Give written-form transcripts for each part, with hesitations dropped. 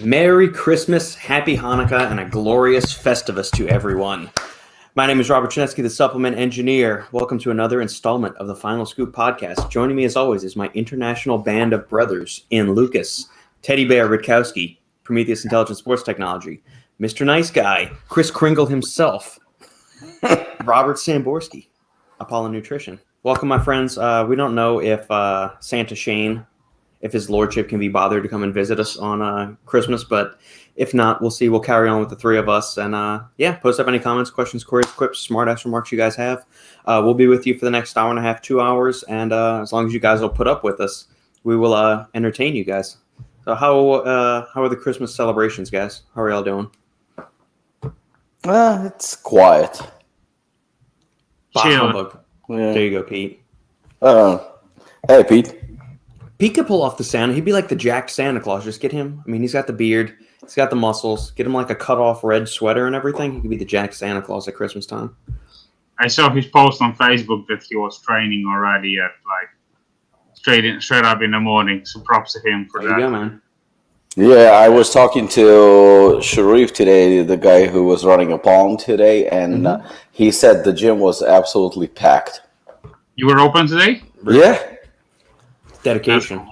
Merry Christmas, Happy Hanukkah, and a glorious Festivus to everyone. My name is Robert Schinetsky, the supplement engineer. Welcome to another installment of the Final Scoop podcast. Joining me as always is my international band of brothers in Lukasz, Teddy Bear Rytkowski, Prometeus Intelligent Sports Technology, Mr. Nice Guy, Chris Kringle himself, Robert Samborsky, Apollon Nutrition. Welcome, my friends. We don't know if Santa Shane, if his lordship can be bothered to come and visit us on Christmas, but if not, we'll see. We'll carry on with the three of us. And post up any comments, questions, queries, quips, smart-ass remarks you guys have. We'll be with you for the next hour and a half, 2 hours. And as long as you guys will put up with us, we will entertain you guys. So how are the Christmas celebrations, guys? How are y'all doing? It's quiet. Chill. Yeah. There you go, Pete. Hey, Pete. Pete could pull off the Santa. He'd be like the Jack Santa Claus. Just get him. I mean, he's got the beard. He's got the muscles. Get him like a cut-off red sweater and everything. He could be the Jack Santa Claus at Christmas time. I saw his post on Facebook that he was training already at straight up in the morning. So props to him for that. There you go, man. Yeah, I was talking to Sharif today, the guy who was running Apollon today, and he said the gym was absolutely packed. You were open today? Yeah. Dedication.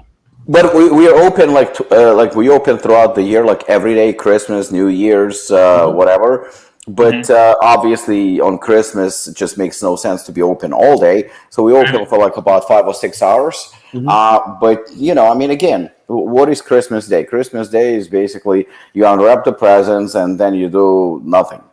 But we are open like we open throughout the year, like every day, Christmas, New Year's, whatever. But obviously on Christmas, it just makes no sense to be open all day. So we open for like about 5 or 6 hours. But, again, what is Christmas Day? Christmas Day is basically you unwrap the presents and then you do nothing.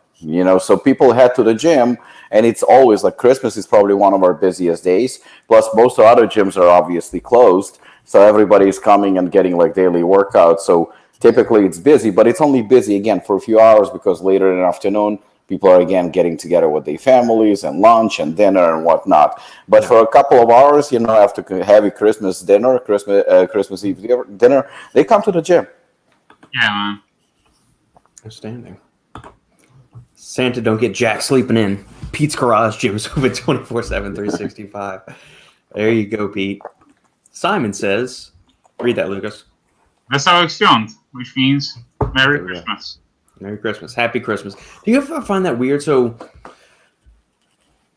So people head to the gym, and it's always like Christmas is probably one of our busiest days. Plus, most of the other gyms are obviously closed. So everybody's coming and getting like daily workouts. So typically it's busy, but it's only busy again for a few hours because later in the afternoon, people are again getting together with their families and lunch and dinner and whatnot. But for a couple of hours, after heavy Christmas dinner, Christmas Eve dinner, they come to the gym. Yeah, man. Outstanding. Santa don't get Jack sleeping in. Pete's Garage Gym is open 24/7, 365. There you go, Pete. Simon says, read that, Lukasz. That's how it's filmed, which means Merry Christmas. Merry Christmas. Happy Christmas. Do you ever find that weird? So,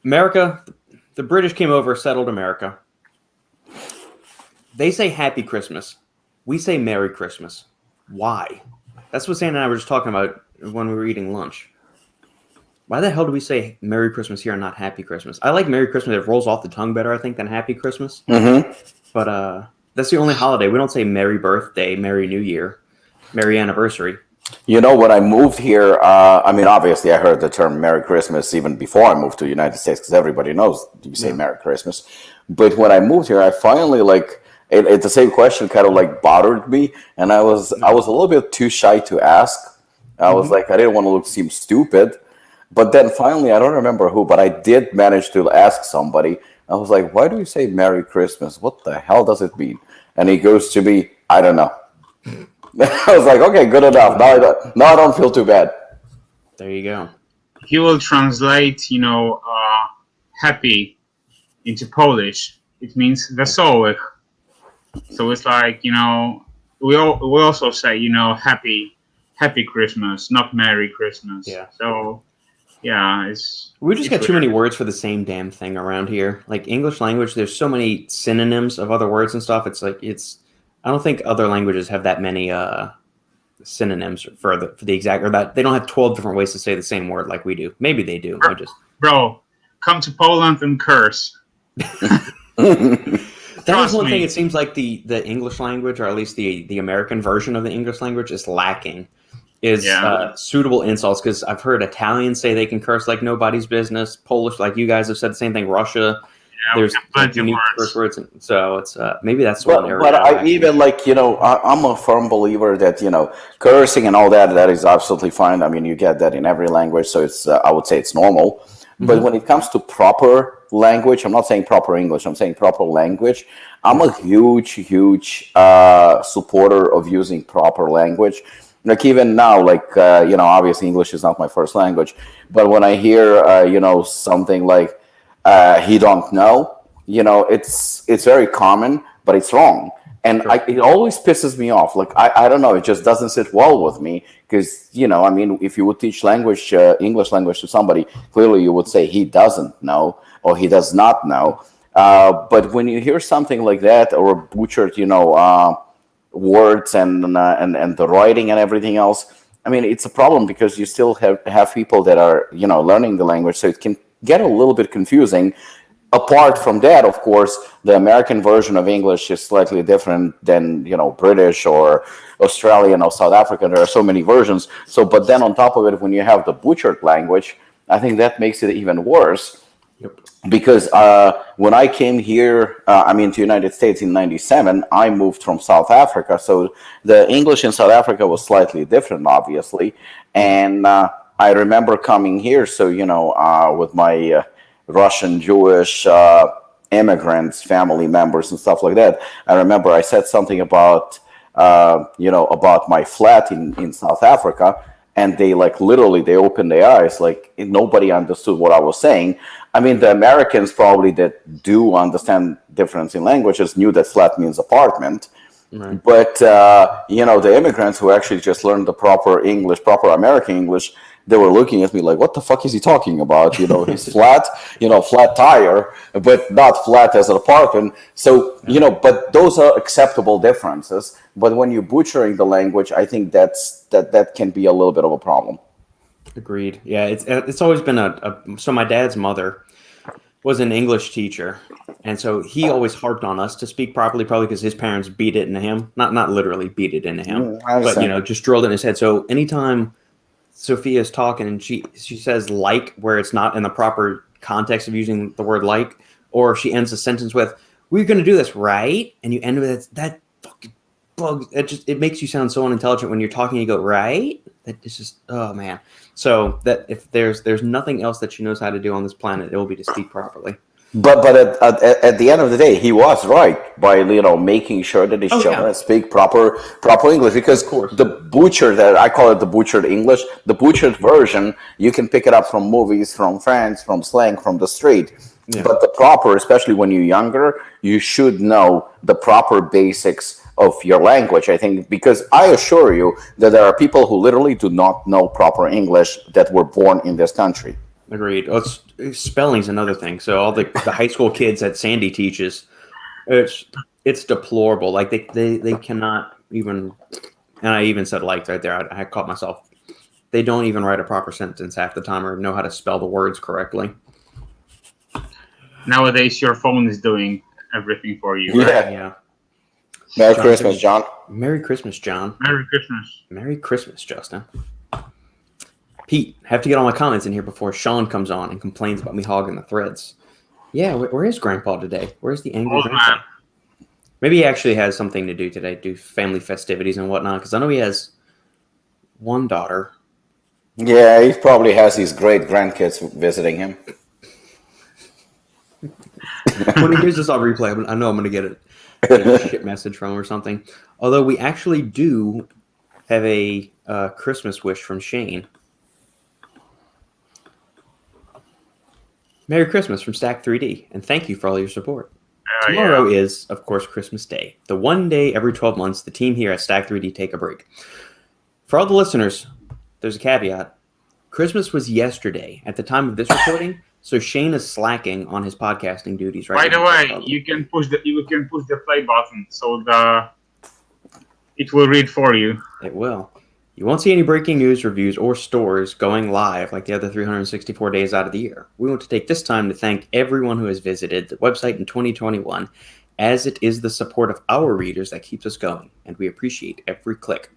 America, the British came over, settled America. They say Happy Christmas. We say Merry Christmas. Why? That's what Santa and I were just talking about when we were eating lunch. Why the hell do we say Merry Christmas here and not Happy Christmas? I like Merry Christmas. It rolls off the tongue better, I think, than Happy Christmas. But that's the only holiday. We don't say Merry Birthday, Merry New Year, Merry Anniversary. When I moved here, obviously I heard the term Merry Christmas even before I moved to the United States because everybody knows you say Merry Christmas. But when I moved here, I finally it's the same question kind of bothered me. And I was a little bit too shy to ask. I was I didn't want to seem stupid. But then finally, I don't remember who, but I did manage to ask somebody. I was like, why do you say Merry Christmas? What the hell does it mean? And he goes to me, I don't know. I was like, okay, good enough. Now I don't feel too bad. There you go. He will translate, happy into Polish. It means wesołych. So it's like, we also say, happy Christmas, not Merry Christmas. Yeah. So, yeah, we just got too many words for the same damn thing around here. Like English language, there's so many synonyms of other words and stuff. I don't think other languages have that many synonyms for the exact, or that they don't have 12 different ways to say the same word like we do. Maybe they do. Bro, come to Poland and curse. That is one thing. It seems like the English language, or at least the American version of the English language, is lacking. Suitable insults, because I've heard Italians say they can curse like nobody's business. Polish, like you guys have said the same thing. Russia, there's unique curse words, so it's maybe that's one area. But I even I'm a firm believer that cursing and all that is absolutely fine. I mean, you get that in every language, so it's I would say it's normal. But when it comes to proper language, I'm not saying proper English, I'm saying proper language. I'm a huge supporter of using proper language. Like even now, obviously English is not my first language, but when I hear, something like, he don't know, it's very common, but it's wrong. And it always pisses me off. Like, I don't know, it just doesn't sit well with me because, I mean, if you would teach English language to somebody, clearly you would say he doesn't know or he does not know. But when you hear something like that or butchered, words and the writing and everything else, I mean, it's a problem because you still have people that are, learning the language. So it can get a little bit confusing. Apart from that, of course, the American version of English is slightly different than, British or Australian or South African. There are so many versions. So, but then on top of it, when you have the butchered language, I think that makes it even worse. Yep. Because when I came here, to the United States in '97, I moved from South Africa. So the English in South Africa was slightly different, obviously. And I remember coming here, so, with my Russian, Jewish immigrants, family members, and stuff like that. I remember I said something about, about my flat in South Africa, and they literally they opened their eyes, like nobody understood what I was saying. I mean, the Americans probably that do understand difference in languages knew that flat means apartment. Right. But the immigrants who actually just learned the proper English, proper American English, they were looking at me like, what the fuck is he talking about? He's flat, flat tire, but not flat as an apartment. So, but those are acceptable differences. But when you're butchering the language, I think that can be a little bit of a problem. Agreed. Yeah, it's always been so my dad's mother was an English teacher, and so he always harped on us to speak properly, probably because his parents beat it into him. Not literally beat it into him, but just drilled it in his head. So anytime Sophia's talking and she says like where it's not in the proper context of using the word like, or she ends a sentence with "We're going to do this, right?" and you end with it, that fucking bugs. It makes you sound so unintelligent when you're talking. You go right. It's just, oh man. So that if there's nothing else that she knows how to do on this planet, it will be to speak properly. But at the end of the day, he was right by making sure that his children speak proper English, because the butcher, that I call it the butchered English, the butchered version, you can pick it up from movies, from friends, from slang, from the street. Yeah. But the proper, especially when you're younger, you should know the proper basics of your language, I think, because I assure you that there are people who literally do not know proper English that were born in this country. Agreed. Oh, spelling's another thing. So all the high school kids that Sandy teaches, it's deplorable. Like they cannot even, and I even said like right there, I caught myself. They don't even write a proper sentence half the time or know how to spell the words correctly. Nowadays, your phone is doing everything for you. Yeah. Right? Yeah. Merry Christmas, John. Merry Christmas, John. Merry Christmas. Merry Christmas, Justin. Pete, have to get all my comments in here before Sean comes on and complains about me hogging the threads. Yeah, where is Grandpa today? Where's the angry Grandpa? Man. Maybe he actually has something to do today, do family festivities and whatnot, because I know he has one daughter. Yeah, he probably has his great grandkids visiting him. When he hears this on replay, I know I'm going to get a shit message from him or something. Although we actually do have a Christmas wish from Shane. Merry Christmas from Stack 3D, and thank you for all your support. Tomorrow is, of course, Christmas Day. The one day every 12 months, the team here at Stack 3D take a break. For all the listeners, there's a caveat. Christmas was yesterday at the time of this recording, so Shane is slacking on his podcasting duties right now. By the way, you can push the play button so it will read for you. It will. You won't see any breaking news, reviews, or stores going live like the other 364 days out of the year. We want to take this time to thank everyone who has visited the website in 2021, as it is the support of our readers that keeps us going, and we appreciate every click.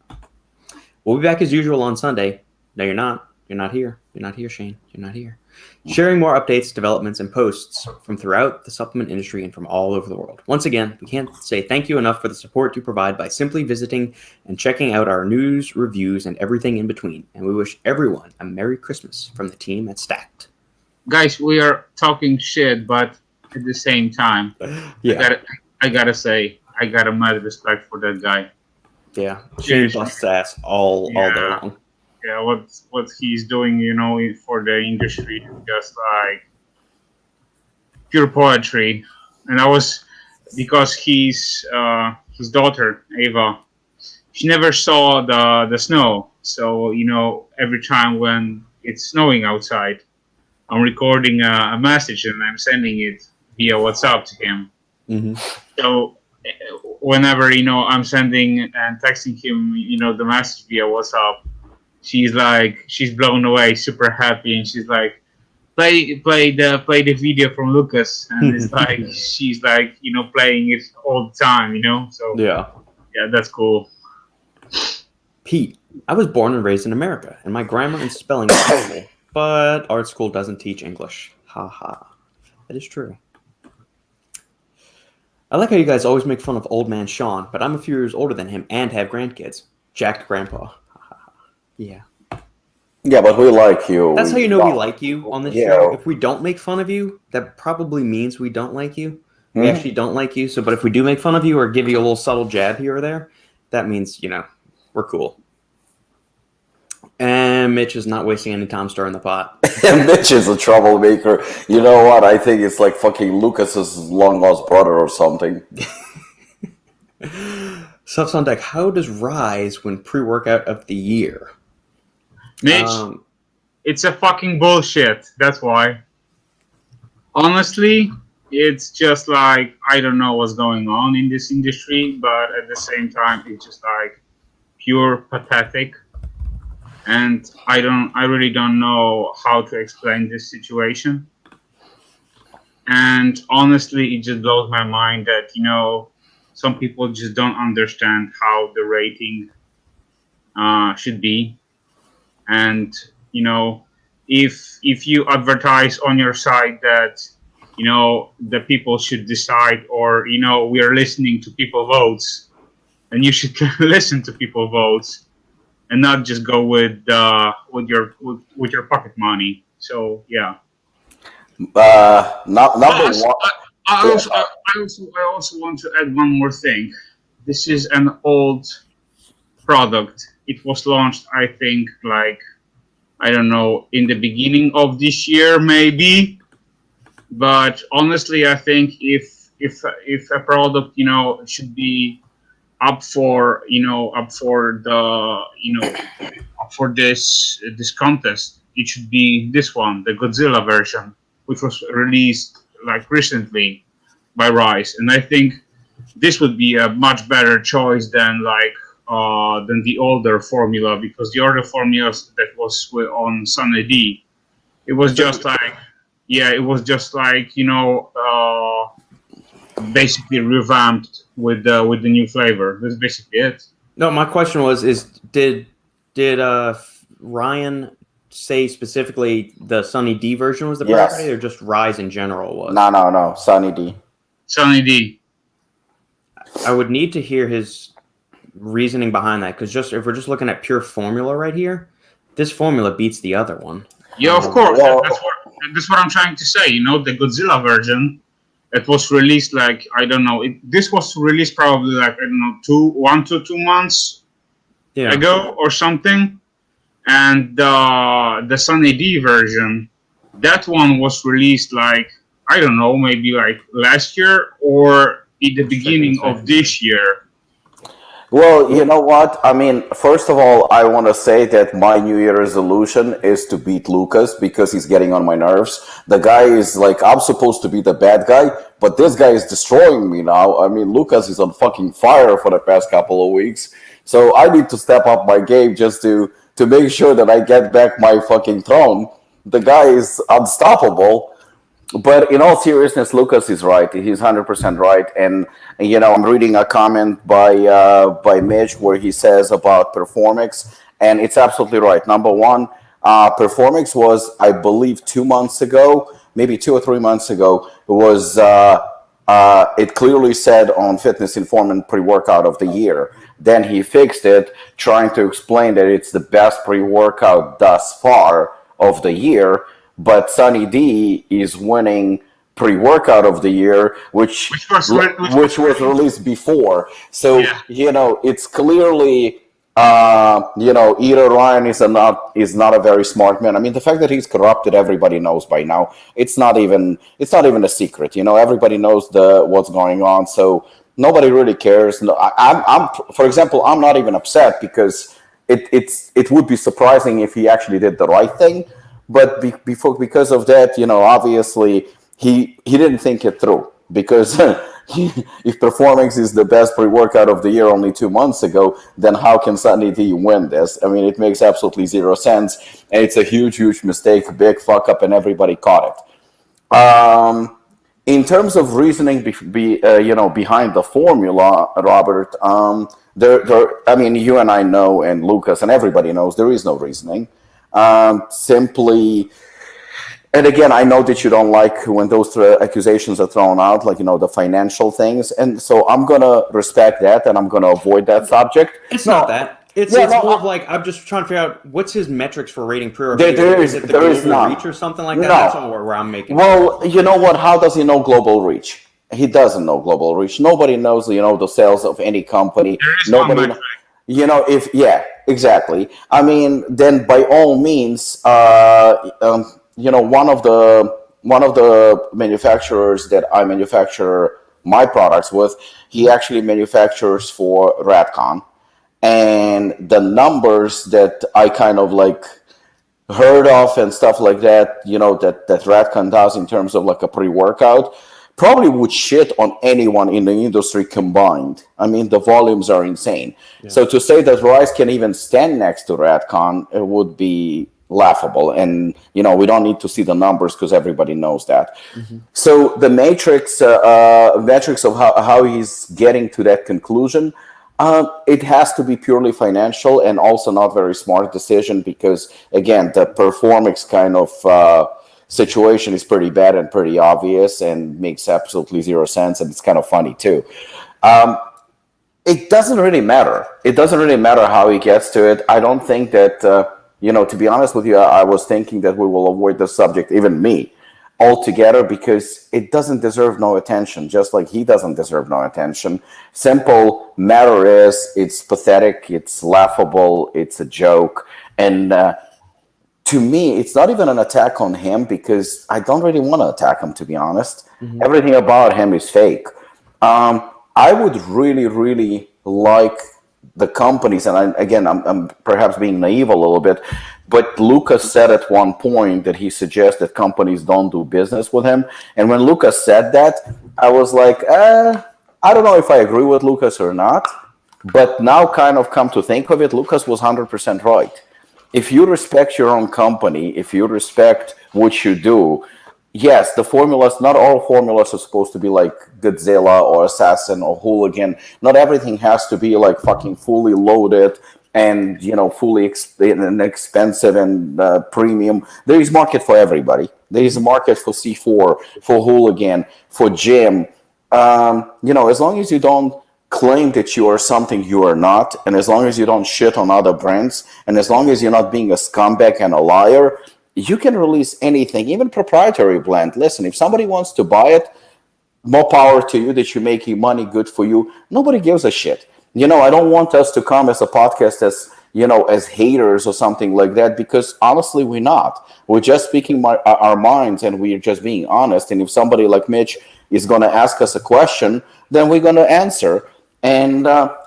We'll be back as usual on Sunday. No, you're not. You're not here. You're not here, Shane. You're not here. Sharing more updates, developments, and posts from throughout the supplement industry and from all over the world. Once again, we can't say thank you enough for the support you provide by simply visiting and checking out our news, reviews, and everything in between. And we wish everyone a Merry Christmas from the team at Stacked. Guys, we are talking shit, but at the same time, I gotta say, I got a mad respect for that guy. Yeah, Shane busts ass all day long. Yeah, what he's doing, for the industry is just like pure poetry. And because he's his daughter Ava, she never saw the snow. So every time when it's snowing outside, I'm recording a message and I'm sending it via WhatsApp to him. Mm-hmm. So whenever I'm sending and texting him, the message via WhatsApp, she's blown away, super happy, and she's like, play the video from Lukasz, and it's like she's like playing it all the time, So Yeah, that's cool. Pete, I was born and raised in America, and my grammar and spelling is terrible, but art school doesn't teach English. Ha ha. That is true. I like how you guys always make fun of old man Sean, but I'm a few years older than him and have grandkids. Jack Grandpa. Yeah. Yeah, but we like you. That's how you know we like you on this Yeah. show. If we don't make fun of you, that probably means we don't like you. We actually don't like you. So, but if we do make fun of you or give you a little subtle jab here or there, that means, we're cool. And Mitch is not wasting any time stirring the pot. Mitch is a troublemaker. You know what? I think it's like fucking Lucas's long-lost brother or something. Stuff's on deck. How does Rise win pre-workout of the year? Mitch, it's a fucking bullshit. That's why. Honestly, it's just like I don't know what's going on in this industry, but at the same time, it's just like pure pathetic. And I really don't know how to explain this situation. And honestly, it just blows my mind that some people just don't understand how the rating should be. And if you advertise on your site that the people should decide, or we are listening to people votes, and you should listen to people votes and not just go with your pocket money. So yeah. Number one. I also want to add one more thing. This is an old product. It was launched, I think, in the beginning of this year, maybe. But honestly, I think if a product, should be up for this contest, it should be this one, the Godzilla version, which was released recently by Rise, and I think this would be a much better choice than the older formula, because the older formulas that was on Sunny D, it was just basically revamped with the new flavor. That's basically it. No, my question was: did Ryan say specifically the Sunny D version was the priority, or just Rise in general was? No, Sunny D. Sunny D. I would need to hear his reasoning behind that, because if we're just looking at pure formula right here, this formula beats the other one. Yeah, of course. That's what I'm trying to say. The Godzilla version, it was released this was released probably 1 to 2 months ago or something. And the Sunny D version, that one was released maybe last year or in the beginning of this year. Well, you know what? I mean, first of all, I want to say that my New Year resolution is to beat Lukasz, because he's getting on my nerves. The guy is I'm supposed to be the bad guy, but this guy is destroying me now. I mean, Lukasz is on fucking fire for the past couple of weeks. So I need to step up my game just to make sure that I get back my fucking throne. The guy is unstoppable. But in all seriousness, Lukasz is right. He's 100% right. And I'm reading a comment by Mitch where he says about Performix, and it's absolutely right. Number one, Performix was, I believe, 2 months ago, maybe 2 or 3 months ago, it clearly said on Fitness Informant pre-workout of the year. Then he fixed it, trying to explain that it's the best pre-workout thus far of the year. But Sunny D is winning pre-workout of the year, which was released before. So it's clearly either Ryan is not a very smart man. I mean, the fact that he's corrupted, everybody knows by now. It's not even a secret. Everybody knows what's going on. So Nobody really cares. No, I'm for example, I'm not even upset because it would be surprising if he actually did the right thing. But because of that, obviously he didn't think it through because if Performance is the best pre-workout of the year only 2 months ago, then how can suddenly he win this? I mean, it makes absolutely zero sense, and it's a huge mistake, a big fuck up, and everybody caught it. In terms of reasoning, behind the formula, Robert, I mean, you and I know, and Lukasz and everybody knows, there is no reasoning. Simply, and again, I know that you don't like when those accusations are thrown out, like, the financial things. And so I'm going to respect that, and I'm going to avoid that subject. It's not that. It's more of like, I'm just trying to figure out what's his metrics for rating pre-workout. Is it the global reach or something like that? No. That's all where I'm making. Well, you know what? How does he know global reach? He doesn't know global reach. Nobody knows, the sales of any company. There is Nobody one metric. Exactly. I mean, then by all means, one of the manufacturers that I manufacture my products with, he actually manufactures for Radcon, and the numbers that I kind of like heard of and stuff like that, that Radcon does in terms of like a pre-workout, probably would shit on anyone in the industry combined. I mean, the volumes are insane. Yeah. So to say that Rise can even stand next to Radcon, it would be laughable. And, we don't need to see the numbers because everybody knows that. Mm-hmm. So the metrics of how he's getting to that conclusion, it has to be purely financial and also not very smart decision because, again, the Performance kind of situation is pretty bad and pretty obvious and makes absolutely zero sense, and it's kind of funny too. It doesn't really matter. It doesn't really matter how he gets to it. I don't think that, to be honest with you, I was thinking that we will avoid the subject, even me, altogether, because it doesn't deserve no attention, just like he doesn't deserve no attention. Simple matter is, it's pathetic, it's laughable, it's a joke, and to me, it's not even an attack on him because I don't really want to attack him, to be honest. Mm-hmm. Everything about him is fake. I would really like the companies, and I'm perhaps being naive a little bit, but Lukasz said at one point that he suggests that companies don't do business with him. And when Lukasz said that, I was like, I don't know if I agree with Lukasz or not. But now kind of come to think of it, Lukasz was 100% right. If you respect your own company, if you respect what you do, yes, the formulas, not all formulas are supposed to be like Godzilla or Assassin or Hooligan. Not everything has to be like fucking fully loaded and, fully expensive and premium. There is market for everybody. There is a market for C4, for Hooligan, for Gym. As long as you don't claim that you are something you are not, and as long as you don't shit on other brands, and as long as you're not being a scumbag and a liar, you can release anything, even proprietary blend. Listen, if somebody wants to buy it, more power to you, that you're making money, good for you. Nobody gives a shit. I don't want us to come as a podcast as haters or something like that, because honestly, we're not. We're just speaking our minds, and we're just being honest. And if somebody like Mitch is going to ask us a question, then we're going to answer. And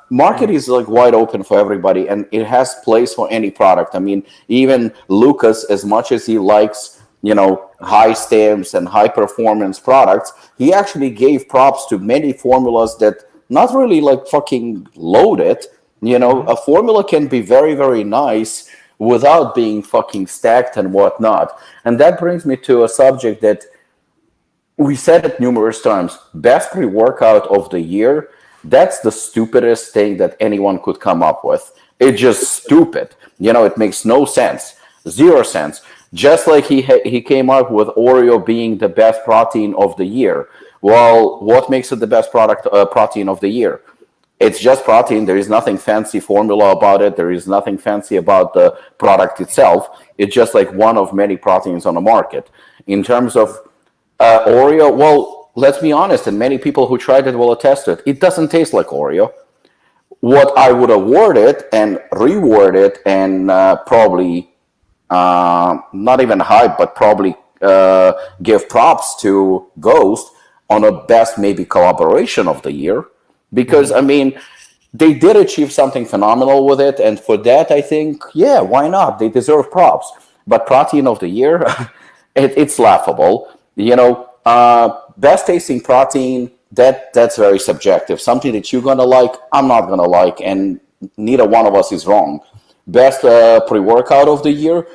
market is like wide open for everybody, and it has place for any product. I mean, even Lukasz, as much as he likes, high stamps and high performance products, he actually gave props to many formulas that not really like fucking loaded. A formula can be very, very nice without being fucking stacked and whatnot. And that brings me to a subject that we said it numerous times. Best pre-workout of the year. That's the stupidest thing that anyone could come up with. It's just stupid. It makes no sense. Zero sense. Just like he came up with Oreo being the best protein of the year. Well, what makes it the best protein of the year? It's just protein. There is nothing fancy formula about it. There is nothing fancy about the product itself. It's just like one of many proteins on the market. In terms of Oreo, well, let's be honest, and many people who tried it will attest to it. It doesn't taste like Oreo. What I would award it and reward it and probably not even hype, but probably give props to Ghost on a best maybe collaboration of the year. because I mean, they did achieve something phenomenal with it, and for that, I think, yeah, why not? They deserve props. But protein of the year, it's laughable. Best tasting protein, that's very subjective. Something that you're gonna like, I'm not gonna like, and neither one of us is wrong. Best pre-workout of the year,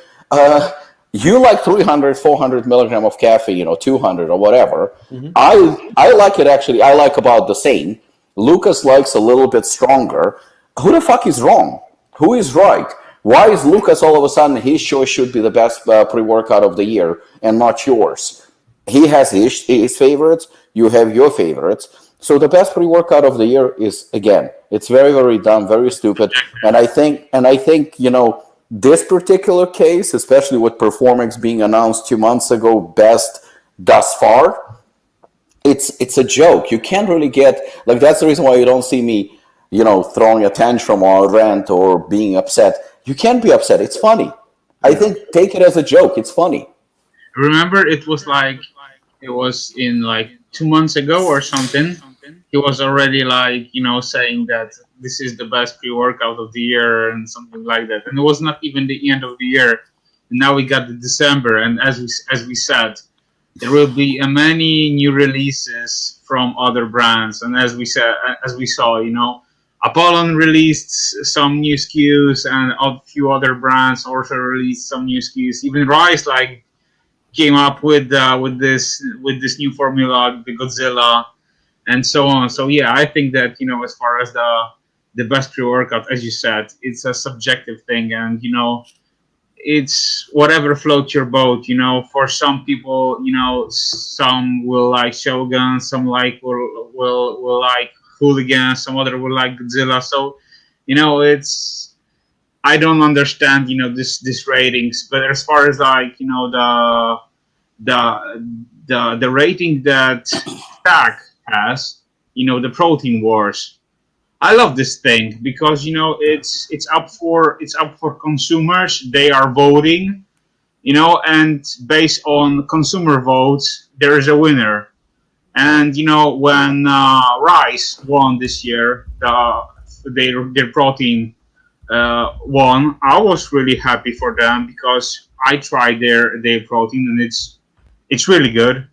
you like 300, 400 milligram of caffeine, 200 or whatever. I like it actually. I like about the same. Lukasz likes a little bit stronger. Who the fuck is wrong? Who is right? Why is Lukasz all of a sudden his choice should be the best pre-workout of the year and not yours? He has his favorites. You have your favorites. So the best pre-workout of the year is, again, it's very, very dumb, very stupid. And I think, this particular case, especially with Performix being announced 2 months ago, best thus far, it's a joke. You can't really get, like, that's the reason why you don't see me, throwing a tantrum or a rant or being upset. You can't be upset. It's funny. I think take it as a joke. It's funny. Remember, it was in like 2 months ago or something. He was already saying that this is the best pre-workout of the year and something like that. And it was not even the end of the year. And now we got the December, and as we said, there will be many new releases from other brands. And as we saw, Apollon released some new SKUs, and a few other brands also released some new SKUs. Even Rise came up with this new formula, the Godzilla, and so on. So yeah, I think that as far as the best pre-workout, as you said, it's a subjective thing, and it's whatever floats your boat. For some people, some will like Shogun, some will like Hooligan, some other will like Godzilla. So it's, I don't understand this ratings, but as far as the rating that Stack has, the Protein Wars, I love this thing because it's up for consumers. They are voting, and based on consumer votes, there is a winner. And when Rice won this year, their protein won, I was really happy for them because I tried their protein, and it's really good.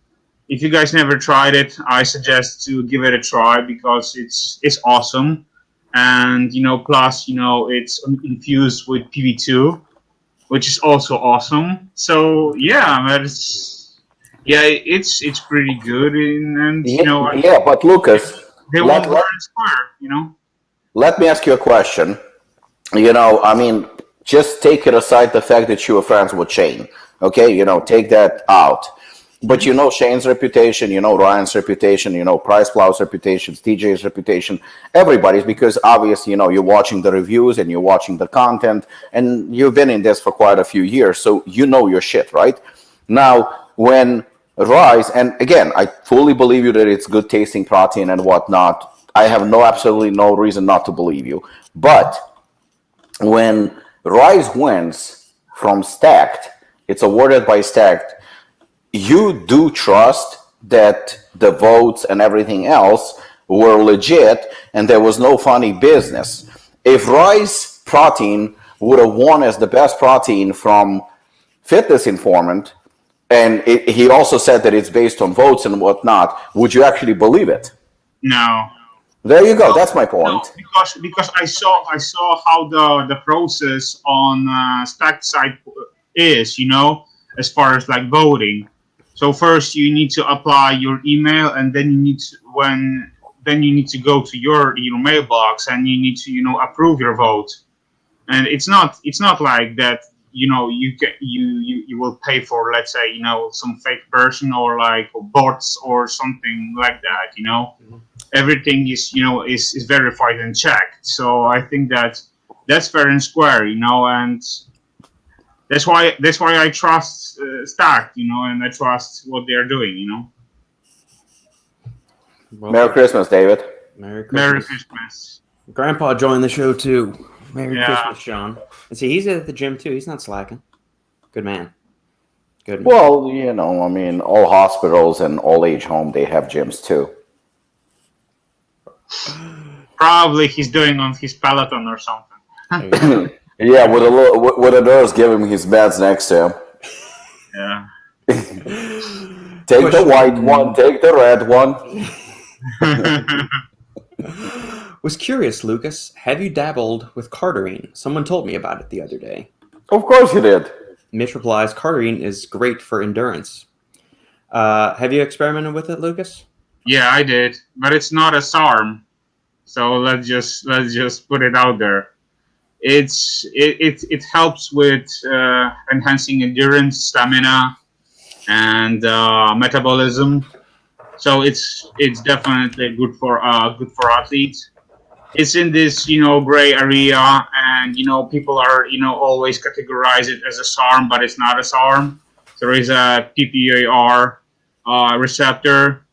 If you guys never tried it, I suggest to give it a try because it's awesome, and plus it's infused with PB2, which is also awesome. So yeah, it's pretty good, and but Lukasz, they won't learn square. Let me ask you a question. I mean, just take it aside the fact that you were friends with Shane. Okay, take that out. But Shane's reputation, Ryan's reputation, Price Plow's reputation, TJ's reputation, everybody's, because obviously, you're watching the reviews and you're watching the content, and you've been in this for quite a few years, so you know your shit, right? Now, when Rise, and again, I fully believe you that it's good tasting protein and whatnot. I have absolutely no reason not to believe you. But when Rise wins from Stacked, it's awarded by Stacked, you do trust that the votes and everything else were legit and there was no funny business. If Rise Protein would have won as the best protein from Fitness Informant, and he also said that it's based on votes and whatnot, would you actually believe it? No. There you go. That's my point. No, because I saw how the process on Stacked side is, as far as voting. So first you need to apply your email, and then you need to go to your mailbox, and you need to approve your vote. And it's not like that. You will pay for, let's say, some fake person or bots or something like that. Everything is verified and checked. So I think that's fair and square. And that's why I trust Stack, and I trust what they are doing. Well, Merry Christmas, David. Merry Christmas. Grandpa joined the show too. Merry Christmas, Sean. And see, he's at the gym too. He's not slacking. Good man. Good man. Well, I mean, all hospitals and all age home, they have gyms too. Probably he's doing on his Peloton or something. Yeah, with a nurse giving his meds next to him. Yeah. Take the white one, take the red one. Was curious, Lukasz, have you dabbled with cardarine? Someone told me about it the other day. Of course you did. Mitch replies, cardarine is great for endurance. Have you experimented with it, Lukasz? Yeah, I did, but it's not a SARM. So let's just put it out there. It helps with enhancing endurance, stamina, and metabolism. So it's definitely good for athletes. It's in this gray area, and people are always categorize it as a SARM, but it's not a SARM. There is a PPAR receptor,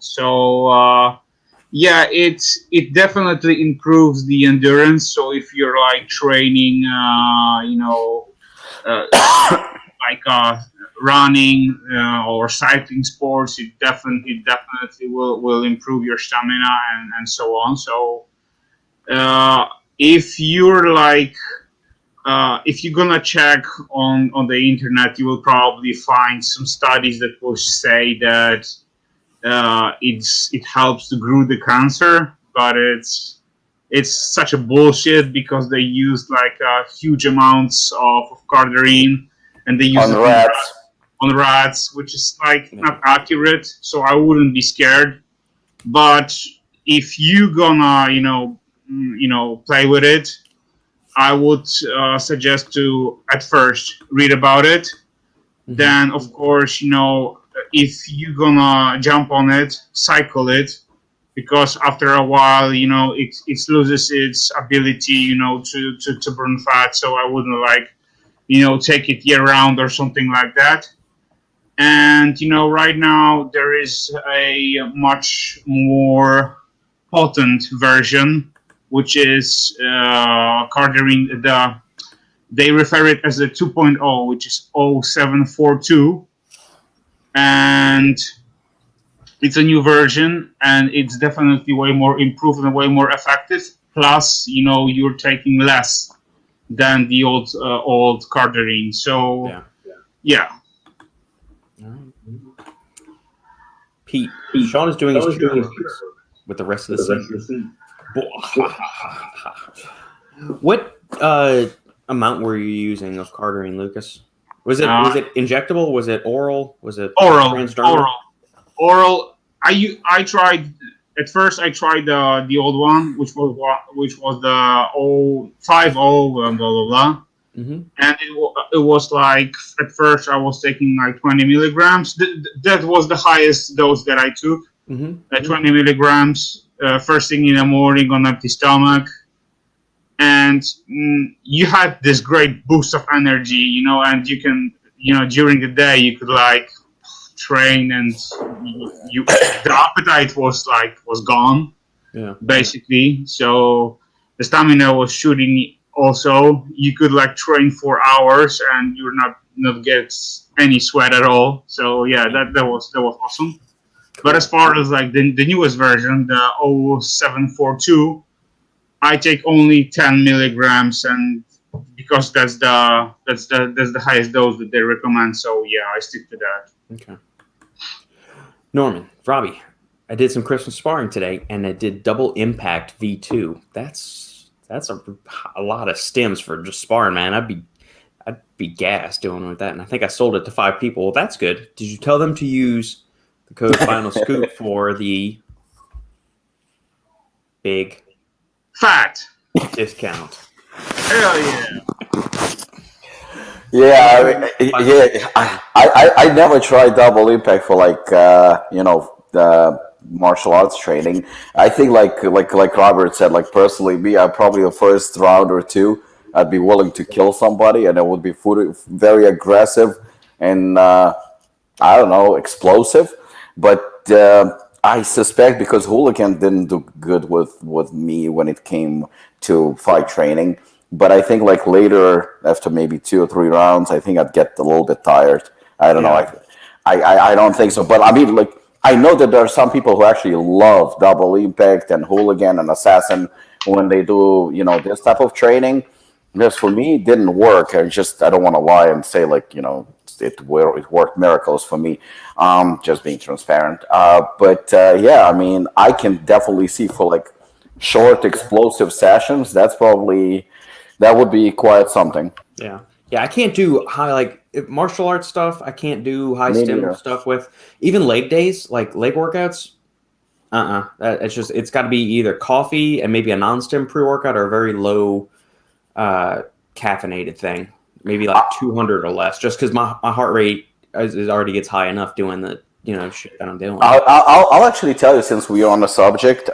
so. Yeah, it definitely improves the endurance. So if you're like training, running or cycling sports, it definitely will improve your stamina and so on. So if you're if you're gonna check on the internet, you will probably find some studies that will say that. It helps to grow the cancer, but it's such a bullshit because they use huge amounts of cardarine, and they use on rats. On rats, which is not accurate. So I wouldn't be scared. But if you gonna play with it, I would suggest to at first read about it. Mm-hmm. Then of course if you're gonna jump on it, cycle it, because after a while, it loses its ability, to burn fat. So I wouldn't take it year round or something like that. And right now there is a much more potent version, which is cardarine. They refer it as a 2.0, which is 0742. And it's a new version, and it's definitely way more improved and way more effective. Plus, you're taking less than the old cardarine. So, yeah. Pete, Sean is doing his cheer with the rest of the scene. What amount were you using of cardarine, Lukasz? Was it injectable? Was it oral? Was it transdermal? Oral. I tried at first. I tried the old one, which was the 050 blah blah blah. Mm-hmm. And it was at first I was taking 20 milligrams. That was the highest dose that I took. Mm-hmm. 20 milligrams first thing in the morning on empty stomach. And you had this great boost of energy, and you can, during the day you could train, and the appetite was gone, basically. So the stamina was shooting. Also, you could train for hours, and you're not get any sweat at all. So yeah, that was awesome. But as far as the newest version, the 0742. I take only 10 milligrams, and because that's the highest dose that they recommend. So yeah, I stick to that. Okay. Norman, Robbie, I did some Christmas sparring today, and I did double impact V2. That's a lot of stems for just sparring, man. I'd be gassed doing with that, and I think I sold it to 5 people. Well, that's good. Did you tell them to use the code Final Scoop for the big fat discount? Hell yeah! Yeah, I never tried double impact for the martial arts training. I think like Robert said, personally me, I probably the first round or two I'd be willing to kill somebody, and it would be very aggressive and I don't know, explosive. But I suspect because Hooligan didn't do good with me when it came to fight training. But I think later, after maybe 2 or 3 rounds, I think I'd get a little bit tired. I don't know. I don't think so. But I mean, I know that there are some people who actually love double impact and hooligan and assassin when they do, this type of training. Because for me, it didn't work. I don't want to lie and say it worked miracles for me. Just being transparent. But I mean, I can definitely see for like short explosive sessions, that would be quite something. Yeah. Yeah, I can't do high martial arts stuff. I can't do high stem stuff with even leg days, like leg workouts. It's got to be either coffee and maybe a non-stem pre-workout or a very low caffeinated thing, maybe like 200 or less, just because my heart rate already gets high enough doing the shit that I'm doing. I'll actually tell you, since we are on the subject.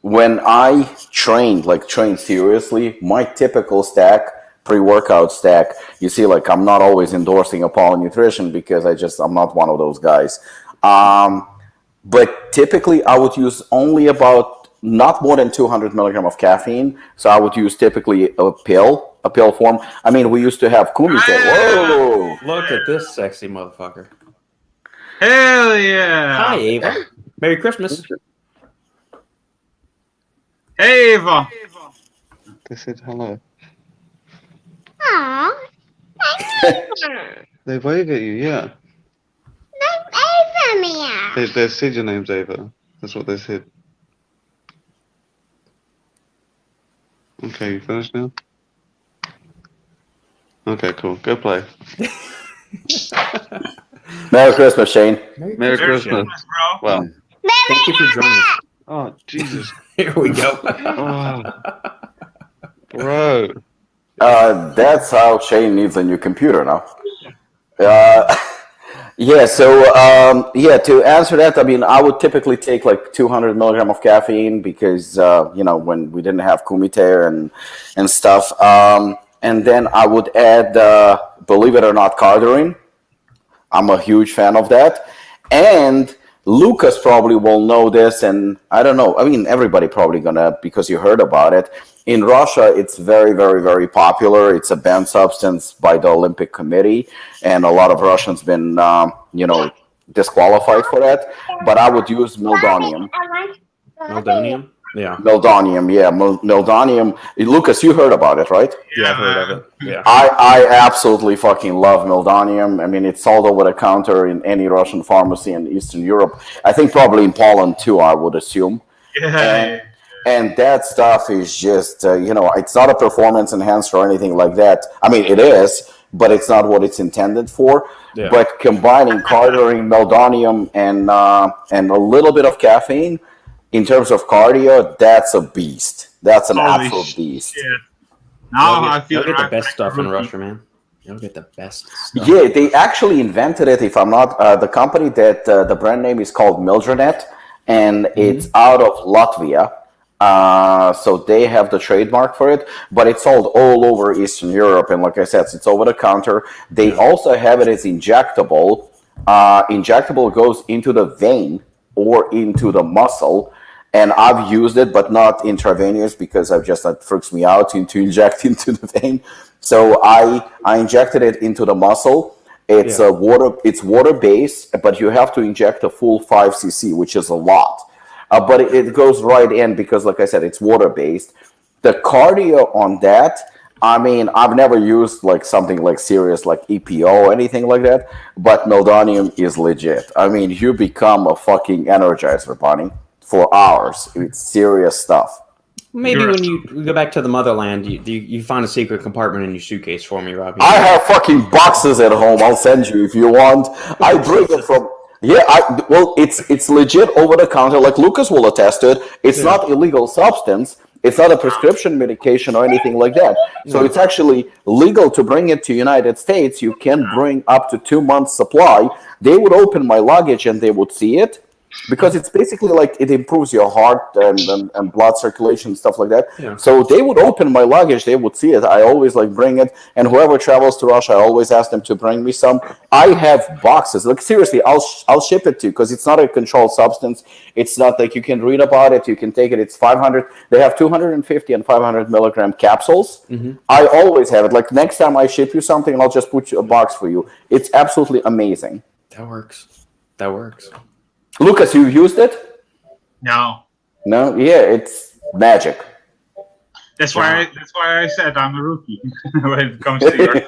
When I train seriously, my typical pre-workout stack, you see, like, I'm not always endorsing Apollon nutrition because I'm not one of those guys. But typically I would use only about not more than 200 milligram of caffeine. So I would use typically a pill form. I mean, we used to have kumite. Whoa! Look at this sexy motherfucker. Hell yeah! Hi, Ava. Merry Christmas. Hey, Eva. They said hello. Aww. They wave at you, yeah. Name's Ava, Mia. They said your name's Ava. That's what they said. Okay, you finished now? Okay, cool. Go play. Merry Christmas, Shane. Merry Christmas, bro. Well, Thank you for joining us. oh, Jesus. Here we go. Oh, bro. That's how Shane needs a new computer now. To answer that, I mean, I would typically take like 200 milligram of caffeine because, when we didn't have kumite and stuff. And then I would add, believe it or not, cardarine. I'm a huge fan of that. And Lukasz probably will know this, and I don't know. I mean, everybody probably gonna, because you heard about it. In Russia, it's very, very, very popular. It's a banned substance by the Olympic Committee, and a lot of Russians been, disqualified for that. But I would use meldonium. Meldonium? Yeah. Meldonium, yeah, meldonium. Lukasz, you heard about it, right? Yeah, I've heard of it. Yeah. I absolutely fucking love meldonium. I mean, it's sold over the counter in any Russian pharmacy in Eastern Europe. I think probably in Poland too, I would assume. Yeah. And that stuff is just, it's not a performance enhancer or anything like that. I mean, it is, but it's not what it's intended for. Yeah. But combining cardarine, meldonium, and a little bit of caffeine, in terms of cardio, that's a beast. That's an absolute beast. Shit. Now I feel you'll get the best stuff in Russia, man. You'll get the best stuff. Yeah, they actually invented it. If I'm not, the company that the brand name is called Mildrenet, and it's out of Latvia. So they have the trademark for it, but it's sold all over Eastern Europe. And like I said, it's over the counter. They also have it as injectable. Injectable goes into the vein or into the muscle. And I've used it, but not intravenous because that freaks me out to inject into the vein. So I injected it into the muscle. It's water based, but you have to inject a full 5 cc, which is a lot. But it goes right in because, like I said, it's water based. The cardio on that, I mean, I've never used like something like serious like EPO or anything like that, but meldonium is legit. I mean, you become a fucking energizer bunny for hours. It's serious stuff. Maybe when you go back to the motherland, you find a secret compartment in your suitcase for me, Robbie. I have fucking boxes at home. I'll send you if you want. I bring it from. Yeah, it's legit over the counter. Like Lukasz will attest to it. It's not illegal substance. It's not a prescription medication or anything like that. So it's actually legal to bring it to United States. You can bring up to 2 months supply. They would open my luggage and they would see it. Because it's basically like it improves your heart and blood circulation, stuff like that. Yeah. So they would open my luggage, they would see it. I always like bring it, and whoever travels to Russia, I always ask them to bring me some. I have boxes. Like seriously, I'll ship it to you because it's not a controlled substance. It's not like you can read about it, you can take it. It's 500. They have 250 and 500 milligram capsules. Mm-hmm. I always have it. Like next time I ship you something, I'll just put you a box for you. It's absolutely amazing. That works. That works. Lukasz, you used it? No. No? Yeah, it's magic. That's why I said I'm a rookie when it comes to your.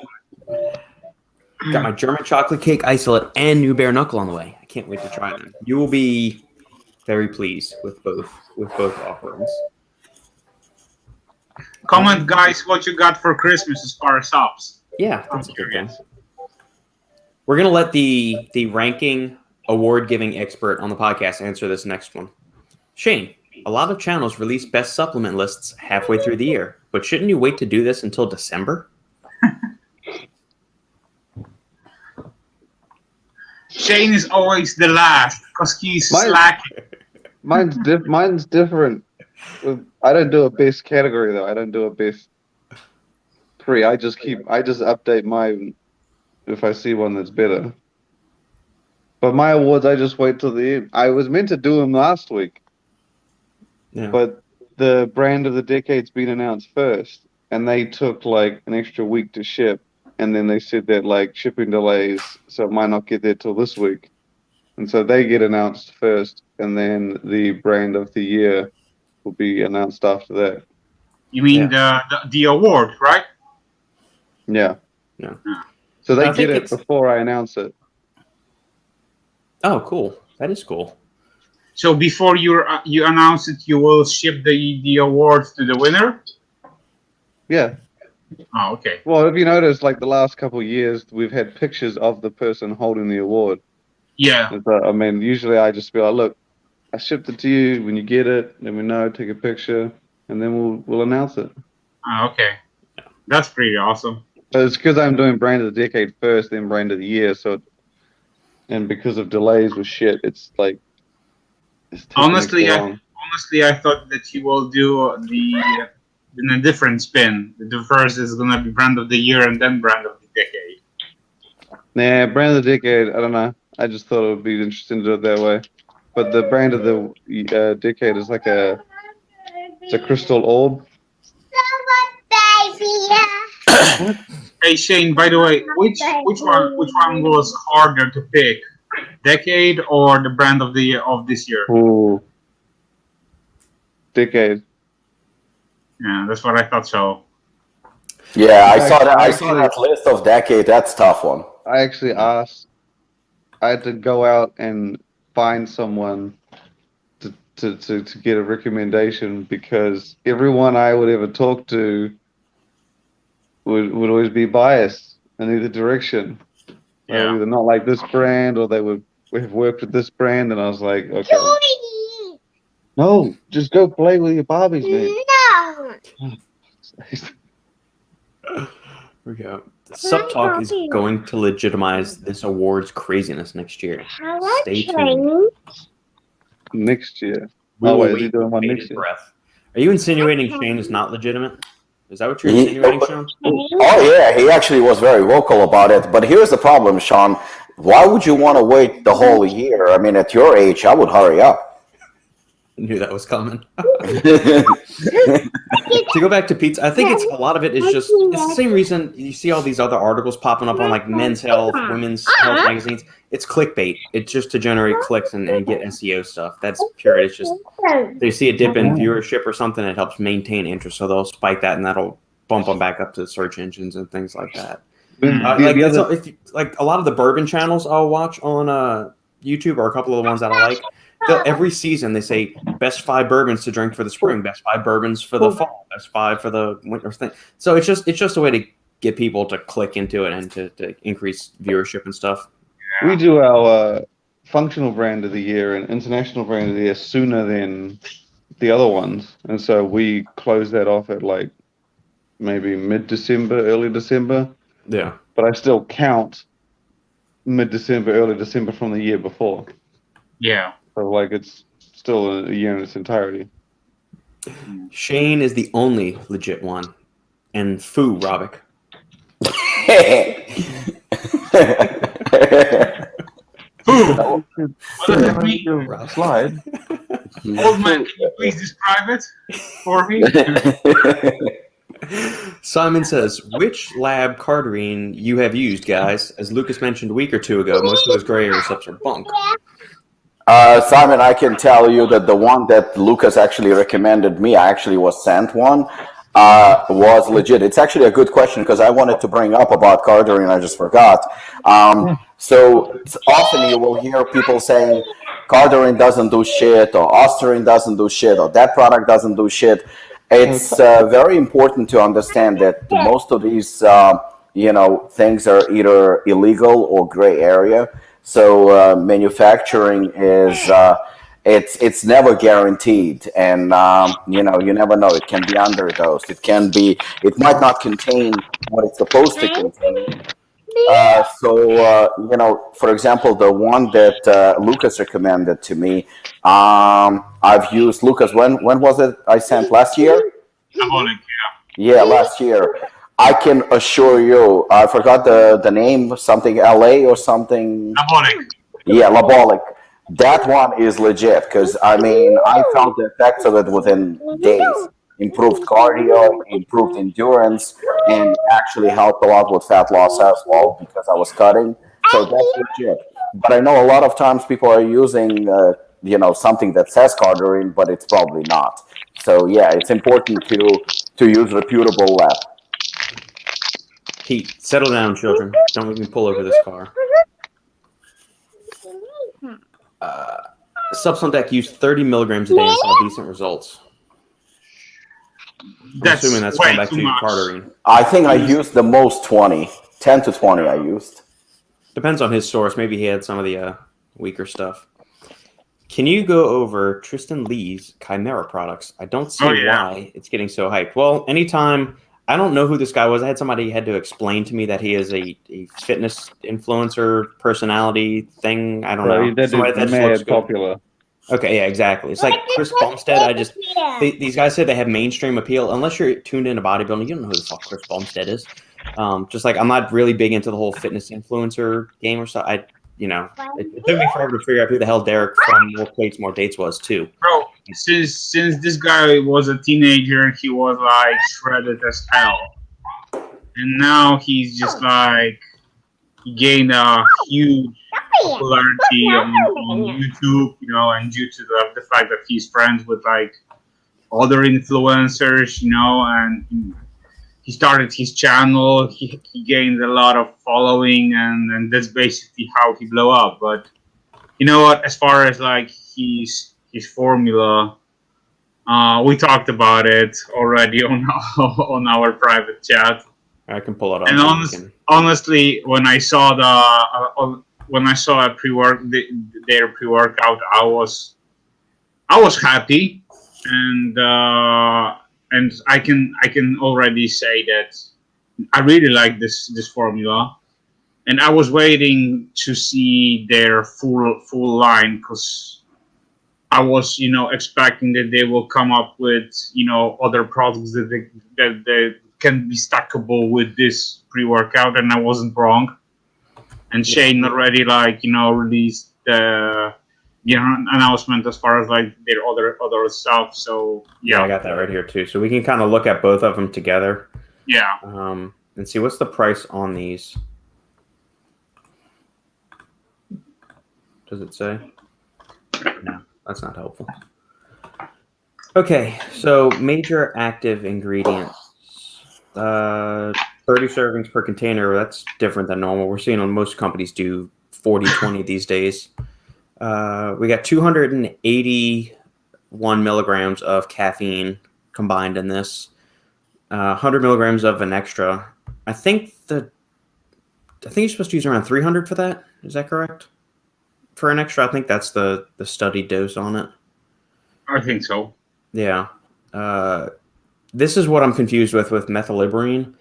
Got my German chocolate cake isolate and new bare knuckle on the way. I can't wait to try them. You will be very pleased with both offerings. Comment, guys, what you got for Christmas as far as subs. Yeah, that's a good thing. We're gonna let the ranking award giving expert on the podcast answer this next one. Shane, a lot of channels release best supplement lists halfway through the year, but shouldn't you wait to do this until December? Shane is always the last because he's slacking. Mine's different. I don't do a best category though. I don't do a best three. I just update mine if I see one that's better. But my awards, I just wait till the end. I was meant to do them last week, but the brand of the decade's been announced first, and they took like an extra week to ship, and then they said that like shipping delays, so it might not get there till this week, and so they get announced first, and then the brand of the year will be announced after that. You mean the award, right? Yeah. So they get it before I announce it. Oh, cool. That is cool. So before you announce it, you will ship the awards to the winner? Yeah. Oh, okay. Well, if you notice, like the last couple of years, we've had pictures of the person holding the award. Yeah. So, I mean, usually I just be like, look, I shipped it to you. When you get it, let me know, take a picture, and then we'll announce it. Oh, okay. That's pretty awesome. But it's because I'm doing brand of the decade first, then brand of the year. So, and because of delays with shit, it's like honestly, I thought that you will do in a different spin. The first is gonna be brand of the year, and then brand of the decade. Nah, brand of the decade. I don't know. I just thought it would be interesting to do it that way. But the brand of the decade is like it's a crystal orb. Hey Shane, by the way, which one was harder to pick, decade or the brand of the year of this year? Ooh, decade. Yeah, that's what I thought. So. Yeah, I saw that list of decade. That's a tough one. I actually asked. I had to go out and find someone to get a recommendation because everyone I would ever talk to would always be biased in either direction. They would either not like this brand or they would have worked with this brand, and I was like, okay. No, just go play with your Barbies, man. Here we go. Sub Talk is going to legitimize this award's craziness next year. Stay tuned. Next year. Is he doing one next year? Breath. Are you insinuating Shane is not legitimate? Is that what you're insinuating, Sean? Oh yeah, he actually was very vocal about it. But here's the problem, Sean. Why would you want to wait the whole year? I mean, at your age, I would hurry up. I knew that was coming. To go back to pizza, I think a lot of it is it's the same reason you see all these other articles popping up on like men's health, women's health magazines. It's clickbait. It's just to generate clicks and get SEO stuff. That's pure. It's just they see a dip in viewership or something, it helps maintain interest, so they'll spike that and that'll bump them back up to search engines and things like that. Like a lot of the bourbon channels I'll watch on YouTube, or a couple of the ones that I like. Every season they say best 5 bourbons to drink for the spring, best 5 bourbons for the fall, best 5 for the winter thing. So it's just a way to get people to click into it and to increase viewership and stuff. We do our functional brand of the year and international brand of the year sooner than the other ones, and so we close that off at like maybe mid-December, early December. Yeah, but I still count mid-December, early December from the year before. Yeah. So, like, it's still a year in its entirety. Shane is the only legit one. And Foo, Robic. Foo! What does that mean? Slide. Old man, can you please describe it for me? Simon says, which lab cardarine you have used, guys? As Lukasz mentioned a week or two ago, most of those gray area subs are bunk. Simon, I can tell you that the one that Lukasz actually recommended me, I actually was sent one, was legit. It's actually a good question because I wanted to bring up about Carter and I just forgot. So often you will hear people saying Carterin doesn't do shit, or Osterin doesn't do shit, or that product doesn't do shit. It's very important to understand that most of these, things are either illegal or gray area. So manufacturing is it's never guaranteed, and you never know. It can be underdosed. It might not contain what it's supposed to contain. For example, the one that Lukasz recommended to me, I've used. Lukasz, when was it I sent? Last year? Apollon, Yeah, last year. I can assure you, I forgot the name, something LA or something. Apollon. Yeah, Labolic. That one is legit because I felt the effects of it within days. Improved cardio, improved endurance, and actually helped a lot with fat loss as well because I was cutting. So that's legit. But I know a lot of times people are using, something that says cardio, but it's probably not. So yeah, it's important to use reputable lab. Pete, settle down, children. Don't make me pull over this car. Subs on deck used 30 milligrams a day and saw decent results. I'm assuming that's going back to Carterine. I think I used the most 20. 10 to 20 I used. Depends on his source. Maybe he had some of the weaker stuff. Can you go over Tristan Lee's Chimera products? I don't see why it's getting so hyped. Well, anytime... I don't know who this guy was. I had somebody had to explain to me that he is a fitness influencer personality thing. I don't know. That is mad popular. Okay, yeah, exactly. It's like Chris Bumstead. These guys say they have mainstream appeal. Unless you're tuned into bodybuilding, you don't know who the fuck Chris Bumstead is. Just like I'm not really big into the whole fitness influencer game or stuff. It took me forever to figure out who the hell Derek from More Plates, More Dates was too. Bro, since this guy was a teenager, he was like shredded as hell, and now he's just like he gained a huge popularity on YouTube, and due to the fact that he's friends with like other influencers, and he started his channel. He gained a lot of following, and that's basically how he blew up. But you know what? As far as like his formula, we talked about it already on our private chat. I can pull it up. And honestly, when I saw their pre-workout, I was happy, and I can already say that I really like this formula, and I was waiting to see their full line because I was expecting that they will come up with other products that can be stackable with this pre-workout, and I wasn't wrong. And Shane already released the announcement as far as like their other stuff. So yeah, I got that right here too. So we can kind of look at both of them together. Yeah. And see what's the price on these. Does it say? No, that's not helpful. Okay, so major active ingredients. 30 servings per container. That's different than normal. We're seeing most companies do 40, 20 these days. We got 281 milligrams of caffeine combined in this. 100 milligrams of an extra. I think you're supposed to use around 300 for that. Is that correct? For an extra, I think that's the study dose on it. I think so. Yeah. This is what I'm confused with methylliberine.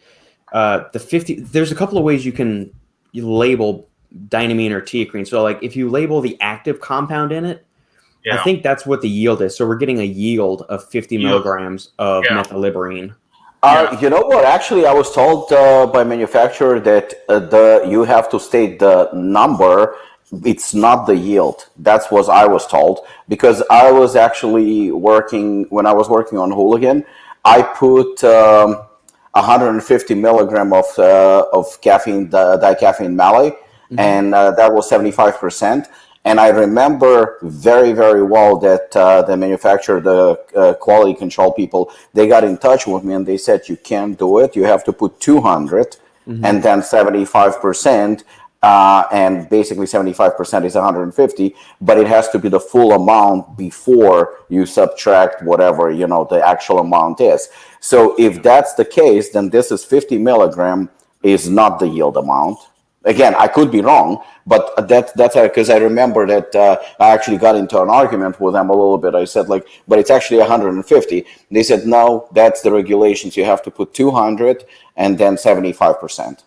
There's a couple of ways you label dynamine or teacrine. So like if you label the active compound in it, I think that's what the yield is. So we're getting a yield of 50 milligrams of methylliberine. You know what? Actually, I was told by manufacturer that you have to state the number. It's not the yield. That's what I was told, because I was actually when I was working on Hooligan, I put 150 milligram of caffeine, dicaffeine malate, and that was 75%. And I remember very, very well that the manufacturer, the quality control people, they got in touch with me and they said, you can't do it. You have to put 200 and then 75%. And basically 75% is 150, but it has to be the full amount before you subtract whatever, the actual amount is. So if that's the case, then this is 50 milligram is not the yield amount. Again, I could be wrong, but that's because I remember that I actually got into an argument with them a little bit. I said, but it's actually 150. They said, no, that's the regulations. You have to put 200 and then 75%.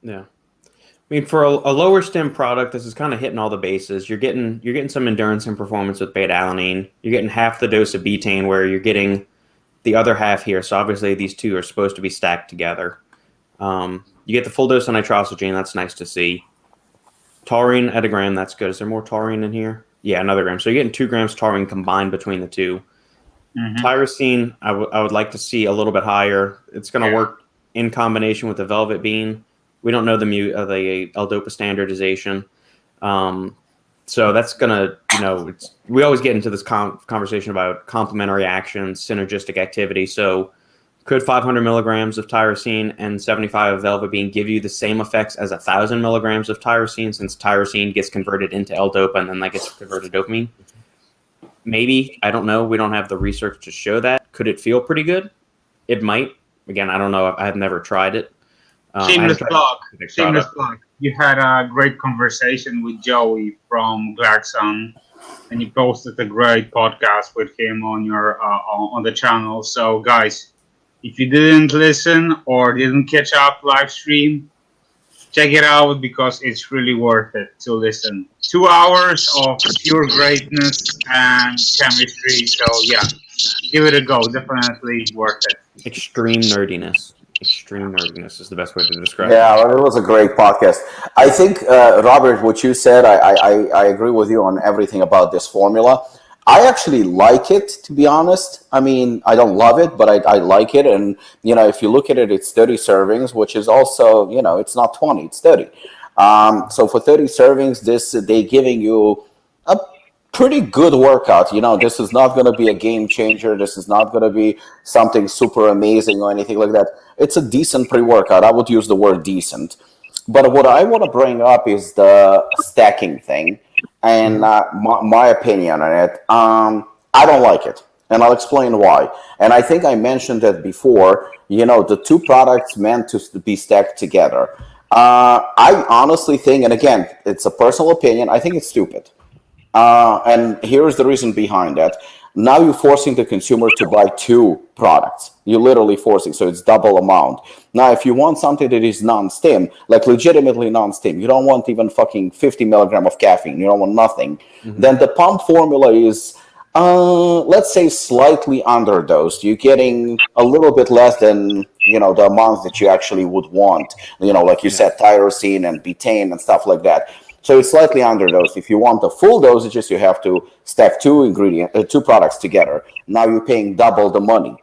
Yeah. I mean, for a lower stem product, this is kind of hitting all the bases. You're getting some endurance and performance with beta-alanine. You're getting half the dose of betaine, where you're getting the other half here. So obviously these two are supposed to be stacked together. You get the full dose of nitrosamine. That's nice to see. Taurine at a gram. That's good. Is there more taurine in here? Yeah, another gram. So you're getting 2 grams taurine combined between the two. Tyrosine, I would like to see a little bit higher. It's going to work in combination with the velvet bean. We don't know the L-DOPA standardization. So that's going to, we always get into this conversation about complementary actions, synergistic activity. So could 500 milligrams of tyrosine and 75 of velvet bean give you the same effects as 1,000 milligrams of tyrosine, since tyrosine gets converted into L-DOPA and then that gets converted to dopamine? Maybe. I don't know. We don't have the research to show that. Could it feel pretty good? It might. Again, I don't know. I've never tried it. Shameless plug. You had a great conversation with Joey from Glaxon, and you posted a great podcast with him on your on the channel. So, guys, if you didn't listen or didn't catch up live stream, check it out because it's really worth it to listen. 2 hours of pure greatness and chemistry. So, yeah, give it a go. Definitely worth it. Extreme nerdiness. Extreme nerdiness is the best way to describe it. Yeah, it was a great podcast. I think, Robert, what you said, I agree with you on everything about this formula. I actually like it, to be honest. I mean, I don't love it, but I like it. And, if you look at it, it's 30 servings, which is also, it's not 20, it's 30. So for 30 servings, they're giving you a pretty good workout. This is not going to be a game changer. This is not going to be something super amazing or anything like that. It's a decent pre-workout. I would use the word decent. But what I want to bring up is the stacking thing. And my opinion on it, I don't like it. And I'll explain why. And I think I mentioned that before, the two products meant to be stacked together. I honestly think, and again, it's a personal opinion, I think it's stupid. And here's the reason behind that. Now you're forcing the consumer to buy 2 products. You're literally forcing, so it's double amount. Now, if you want something that is non-stim, like legitimately non-stim, you don't want even fucking 50 milligram of caffeine, you don't want nothing, then the pump formula is, let's say, slightly underdosed. You're getting a little bit less than, the amount that you actually would want, like you said, tyrosine and betaine and stuff like that. So it's slightly underdosed. If you want the full dosages, you have to stack 2 products together. Now you're paying double the money.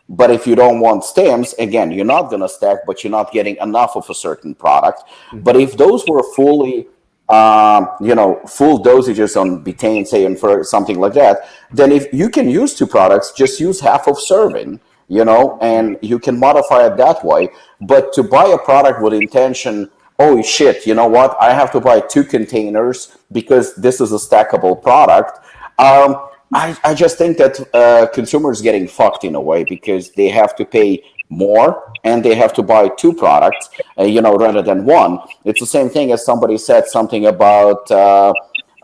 But if you don't want stems, again, you're not going to stack, but you're not getting enough of a certain product. But if those were fully, full dosages on betaine, say, and for something like that, then if you can use 2 products, just use half of serving, and you can modify it that way. But to buy a product with intention, oh shit, you know what? I have to buy 2 containers because this is a stackable product. I just think that consumers getting fucked in a way because they have to pay more and they have to buy 2 products, rather than 1. It's the same thing as somebody said something about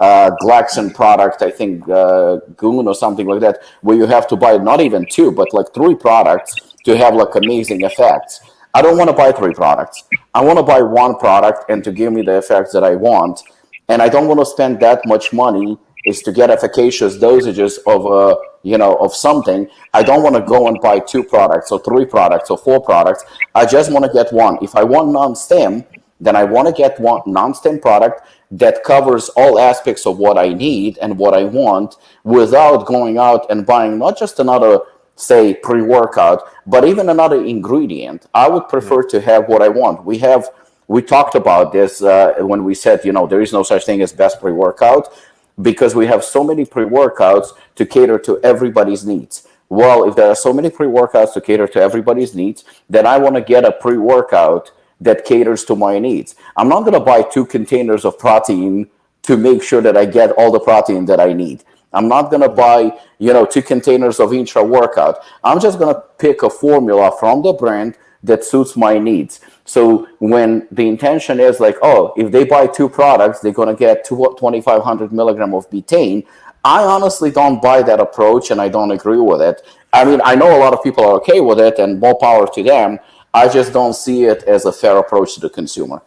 Glaxon product, I think Goon or something like that, where you have to buy not even 2, but like 3 products to have like amazing effects. I don't want to buy 3 products. I want to buy 1 product and to give me the effects that I want. And I don't want to spend that much money is to get efficacious dosages of of something. I don't want to go and buy 2 products or 3 products or 4 products. I just want to get 1. If I want non-stim, then I want to get 1 non-stim product that covers all aspects of what I need and what I want without going out and buying not just another, say, pre-workout, but even another ingredient. I would prefer to have what I want. We have we talked about this when we said, there is no such thing as best pre-workout, because we have so many pre-workouts to cater to everybody's needs. Well, if there are so many pre-workouts to cater to everybody's needs, then I want to get a pre-workout that caters to my needs. I'm not going to buy 2 containers of protein to make sure that I get all the protein that I need. I'm not going to buy, 2 containers of intra-workout. I'm just going to pick a formula from the brand that suits my needs. So when the intention is like, if they buy 2 products, they're going to get 2,500 milligram of betaine, I honestly don't buy that approach, and I don't agree with it. I mean, I know a lot of people are okay with it, and more power to them. I just don't see it as a fair approach to the consumer.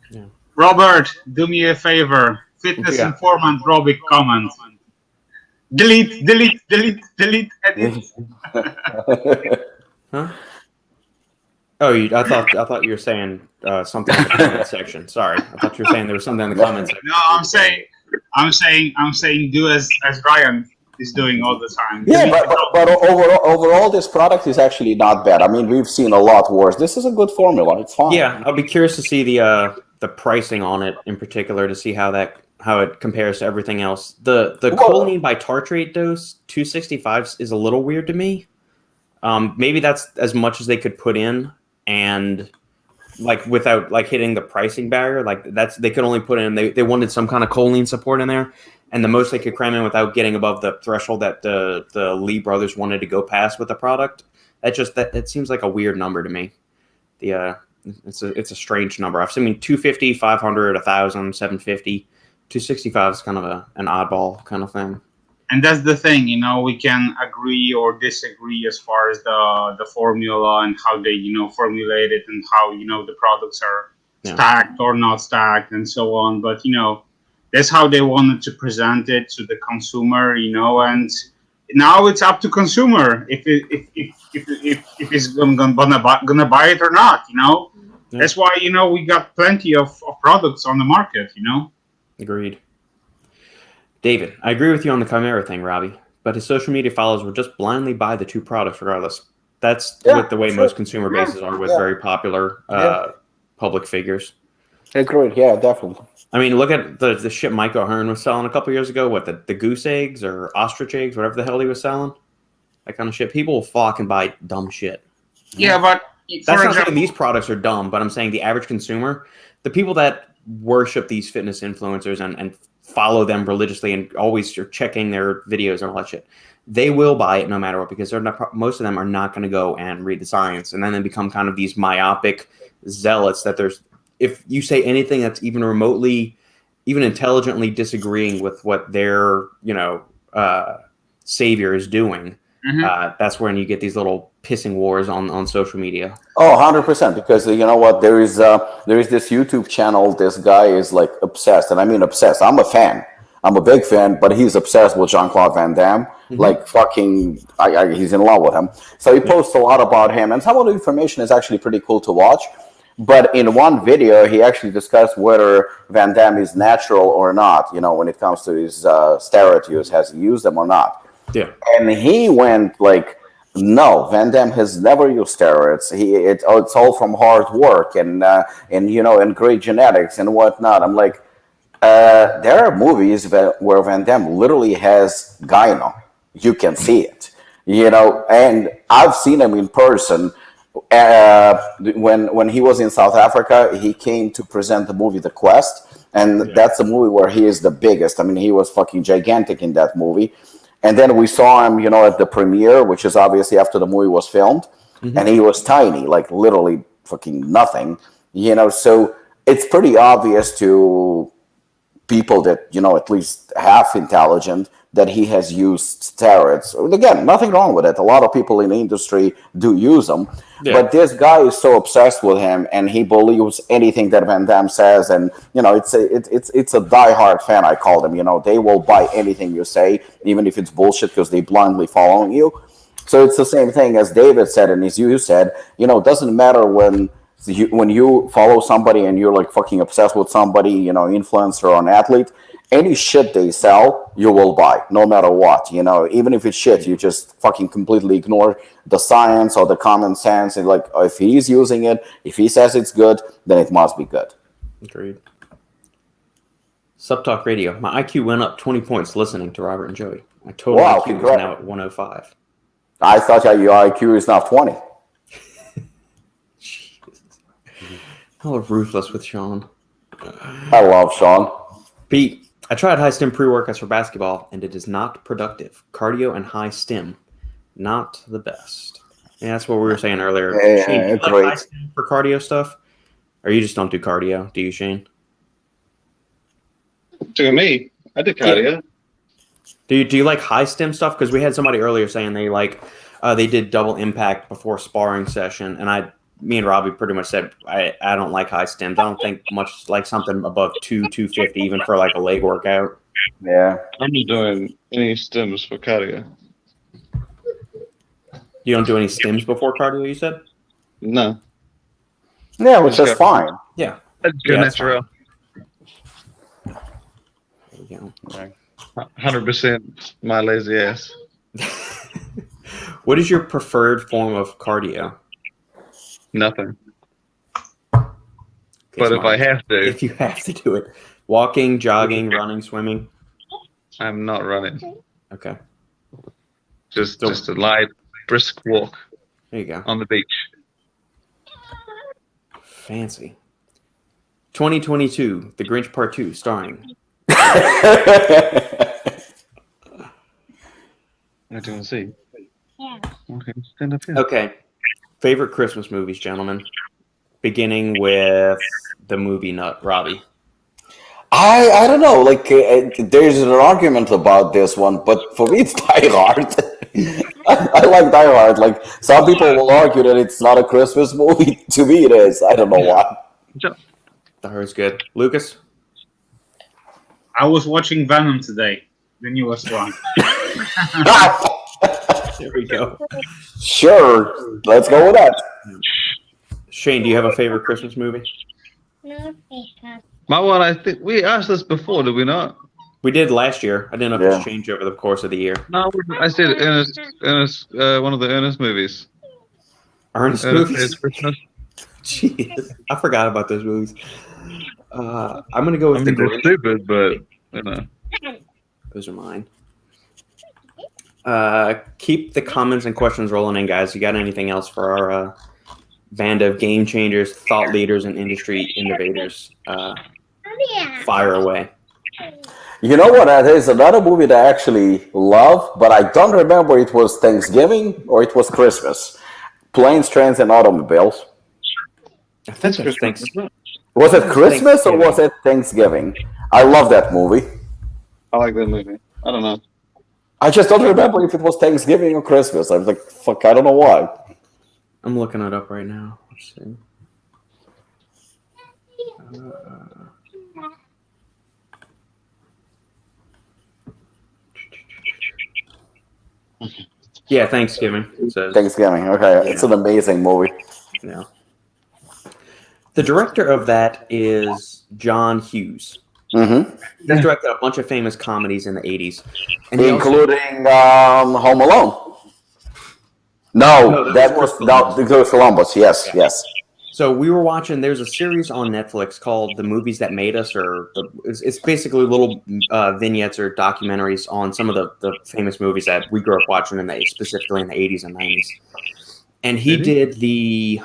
Yeah. Robert, do me a favor. Fitness informant Robic comment. Delete, edit. Huh? Oh, I thought you were saying something in the comment section. Sorry, I thought you were saying there was something in the comment section. No, I'm saying do as Ryan is doing all the time. Yeah, but overall, this product is actually not bad. I mean, we've seen a lot worse. This is a good formula. It's fine. Yeah, I'll be curious to see the pricing on it in particular, to see how it compares to everything else. The choline by tartrate dose 265 is a little weird to me. Maybe that's as much as they could put in, and like without like hitting the pricing barrier. Like they could only put in, they wanted some kind of choline support in there, and the most they could cram in without getting above the threshold that the Lee brothers wanted to go past with the product. That seems like a weird number to me. It's a strange number. I've seen 250, 500, 1,000, 750. 265 is kind of an oddball kind of thing. And that's the thing, we can agree or disagree as far as the formula and how they, formulate it, and how, the products are stacked or not stacked and so on. But, that's how they wanted to present it to the consumer, and now it's up to consumer if it's gonna buy it or not, Yeah. That's why, we got plenty of products on the market, Agreed. David, I agree with you on the Chimera thing, Robbie, but his social media followers will just blindly buy the 2 products regardless. That's with the way most consumer bases are with very popular public figures. Agreed. Yeah, definitely. I mean, look at the shit Mike O'Hearn was selling a couple years ago. What, the goose eggs or ostrich eggs, whatever the hell he was selling? That kind of shit. People will fucking buy dumb shit. Yeah, but that's not saying these products are dumb, but I'm saying the average consumer, the people that worship these fitness influencers and follow them religiously and always are checking their videos and all that shit, they will buy it no matter what, because most of them are not going to go and read the science, and then they become kind of these myopic zealots that if you say anything that's even remotely, even intelligently disagreeing with what their savior is doing, that's when you get these little pissing wars on social media. Oh, 100%, because you know what, there is this YouTube channel. This guy is like obsessed, and I mean obsessed. I'm a fan. I'm a big fan, but he's obsessed with Jean-Claude Van Damme. Like fucking, he's in love with him. So he posts a lot about him, and some of the information is actually pretty cool to watch. But in one video, he actually discussed whether Van Damme is natural or not, when it comes to his steroid use, has he used them or not. Yeah. And he went like, no, Van Damme has never used steroids. It's all from hard work and great genetics and whatnot. I'm like, there are movies where Van Damme literally has gyno. You can see it, and I've seen him in person. When he was in South Africa, he came to present the movie The Quest, and that's the movie where he is the biggest. I mean, he was fucking gigantic in that movie. And then we saw him, at the premiere, which is obviously after the movie was filmed, and he was tiny, like literally fucking nothing, So it's pretty obvious to people that, at least half intelligent, that he has used steroids. Again, nothing wrong with it. A lot of people in the industry do use them. Yeah. But this guy is so obsessed with him, and he believes anything that Van Damme says. And, it's a diehard fan, I call them. They will buy anything you say, even if it's bullshit, because they blindly following you. So it's the same thing as David said, and as you said, it doesn't matter when you follow somebody and you're like fucking obsessed with somebody, influencer or an athlete, any shit they sell, you will buy, no matter what. Even if it's shit, you just fucking completely ignore the science or the common sense. And like, if he's using it, if he says it's good, then it must be good. Agreed. Subtalk Radio. My IQ went up 20 points listening to Robert and Joey. My total IQ is now at 105. I thought your IQ is now 20. Jesus. How ruthless with Sean. I love Sean. Pete, I tried high stem pre-workouts for basketball, and it is not productive. Cardio and high stem, not the best. Yeah, that's what we were saying earlier. Yeah, Shane, do you great. like high stem for cardio stuff? Or you just don't do cardio, do you, Shane? To me, I did cardio. Do you like high stem stuff? Because we had somebody earlier saying they did double impact before sparring session, and me and Robbie pretty much said I don't like high stems. I don't think much like something above 250 even for like a leg workout. Yeah. I'm not doing any stems for cardio. You don't do any stems before cardio, you said? No. Yeah, which is fine. Yeah. That's good natural. There you go. 100% my lazy ass. What is your preferred form of cardio? Nothing. But if I have to. If you have to do it. Walking, jogging, running, swimming? I'm not running. Okay. Just a light, brisk walk. There you go. On the beach. Fancy. 2022, The Grinch Part 2, starring. I don't see. Yeah. Okay, stand up here. Okay. Favorite Christmas movies, gentlemen. Beginning with the movie nut, Robbie. I don't know. Like, there's an argument about this one, but for me, it's Die Hard. I like Die Hard. Like, some people will argue that it's not a Christmas movie. To me, it is. I don't know why. Die Hard's good. Lukasz? I was watching Venom today, the newest one. There we go. Sure. Let's go with that. Shane, do you have a favorite Christmas movie? My one, I think we asked this before, did we not? We did last year. I didn't know if it's changed over the course of the year. No, I said Ernest, one of the Ernest movies. Ernest movies? Christmas. Jeez, I forgot about those movies. I'm going to go with the they're Grinch. stupid, but, you know. Those are mine. Keep the comments and questions rolling in, guys. You got anything else for our band of game changers, thought leaders, and industry innovators? Fire away. You know what? There's another movie that I actually love, but I don't remember it was Thanksgiving or it was Christmas. Planes, Trains, and Automobiles. I think it's Thanksgiving. Was it Christmas or was it Thanksgiving? I love that movie. I like that movie. I don't know. I just don't remember if it was Thanksgiving or Christmas. I was like, fuck, I don't know why. I'm looking it up right now. Let's see. Yeah, Thanksgiving. It says. Thanksgiving. Okay, it's an amazing movie. Yeah. The director of that is John Hughes. Mm-hmm. He's directed a bunch of famous comedies in the 80s. And including Home Alone. No, that was Columbus. Yes, yeah. Yes. So we were watching, there's a series on Netflix called The Movies That Made Us, it's basically little vignettes or documentaries on some of the famous movies that we grew up watching, specifically in the 80s and 90s. And he did the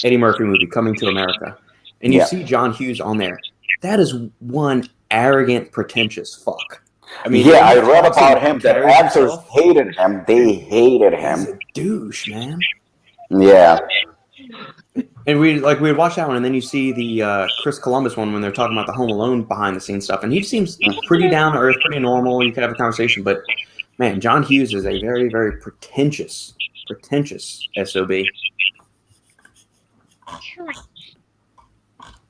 Eddie Murphy movie, Coming to America. And you see John Hughes on there. That is one arrogant, pretentious fuck. I mean, I read about him that actors hated him. They hated him. He's a douche, man. Yeah. And we'd watch that one, and then you see the Chris Columbus one when they're talking about the Home Alone behind the scenes stuff, and he seems pretty down to earth, pretty normal. You could have a conversation, but man, John Hughes is a very, very pretentious SOB.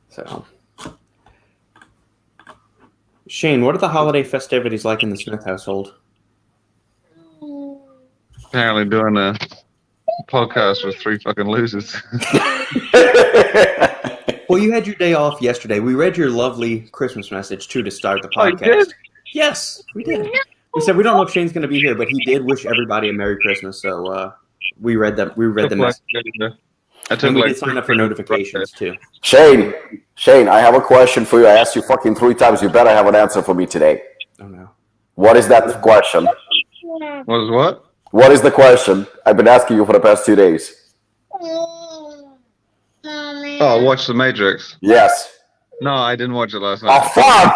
So, Shane, what are the holiday festivities like in the Smith household? Apparently doing a podcast with three fucking losers. Well, you had your day off yesterday. We read your lovely Christmas message, too, to start the Oh, you podcast. did? Yes, we did. We said we don't know if Shane's going to be here, but he did wish everybody a Merry Christmas. So we read the message. And we did sign up for notifications, too. Shane, I have a question for you. I asked you fucking 3 times. You better have an answer for me today. Oh, no. What is that question? What? What is the question? I've been asking you for the past 2 days. Oh, watch The Matrix. Yes. No, I didn't watch it last Oh, night. fuck!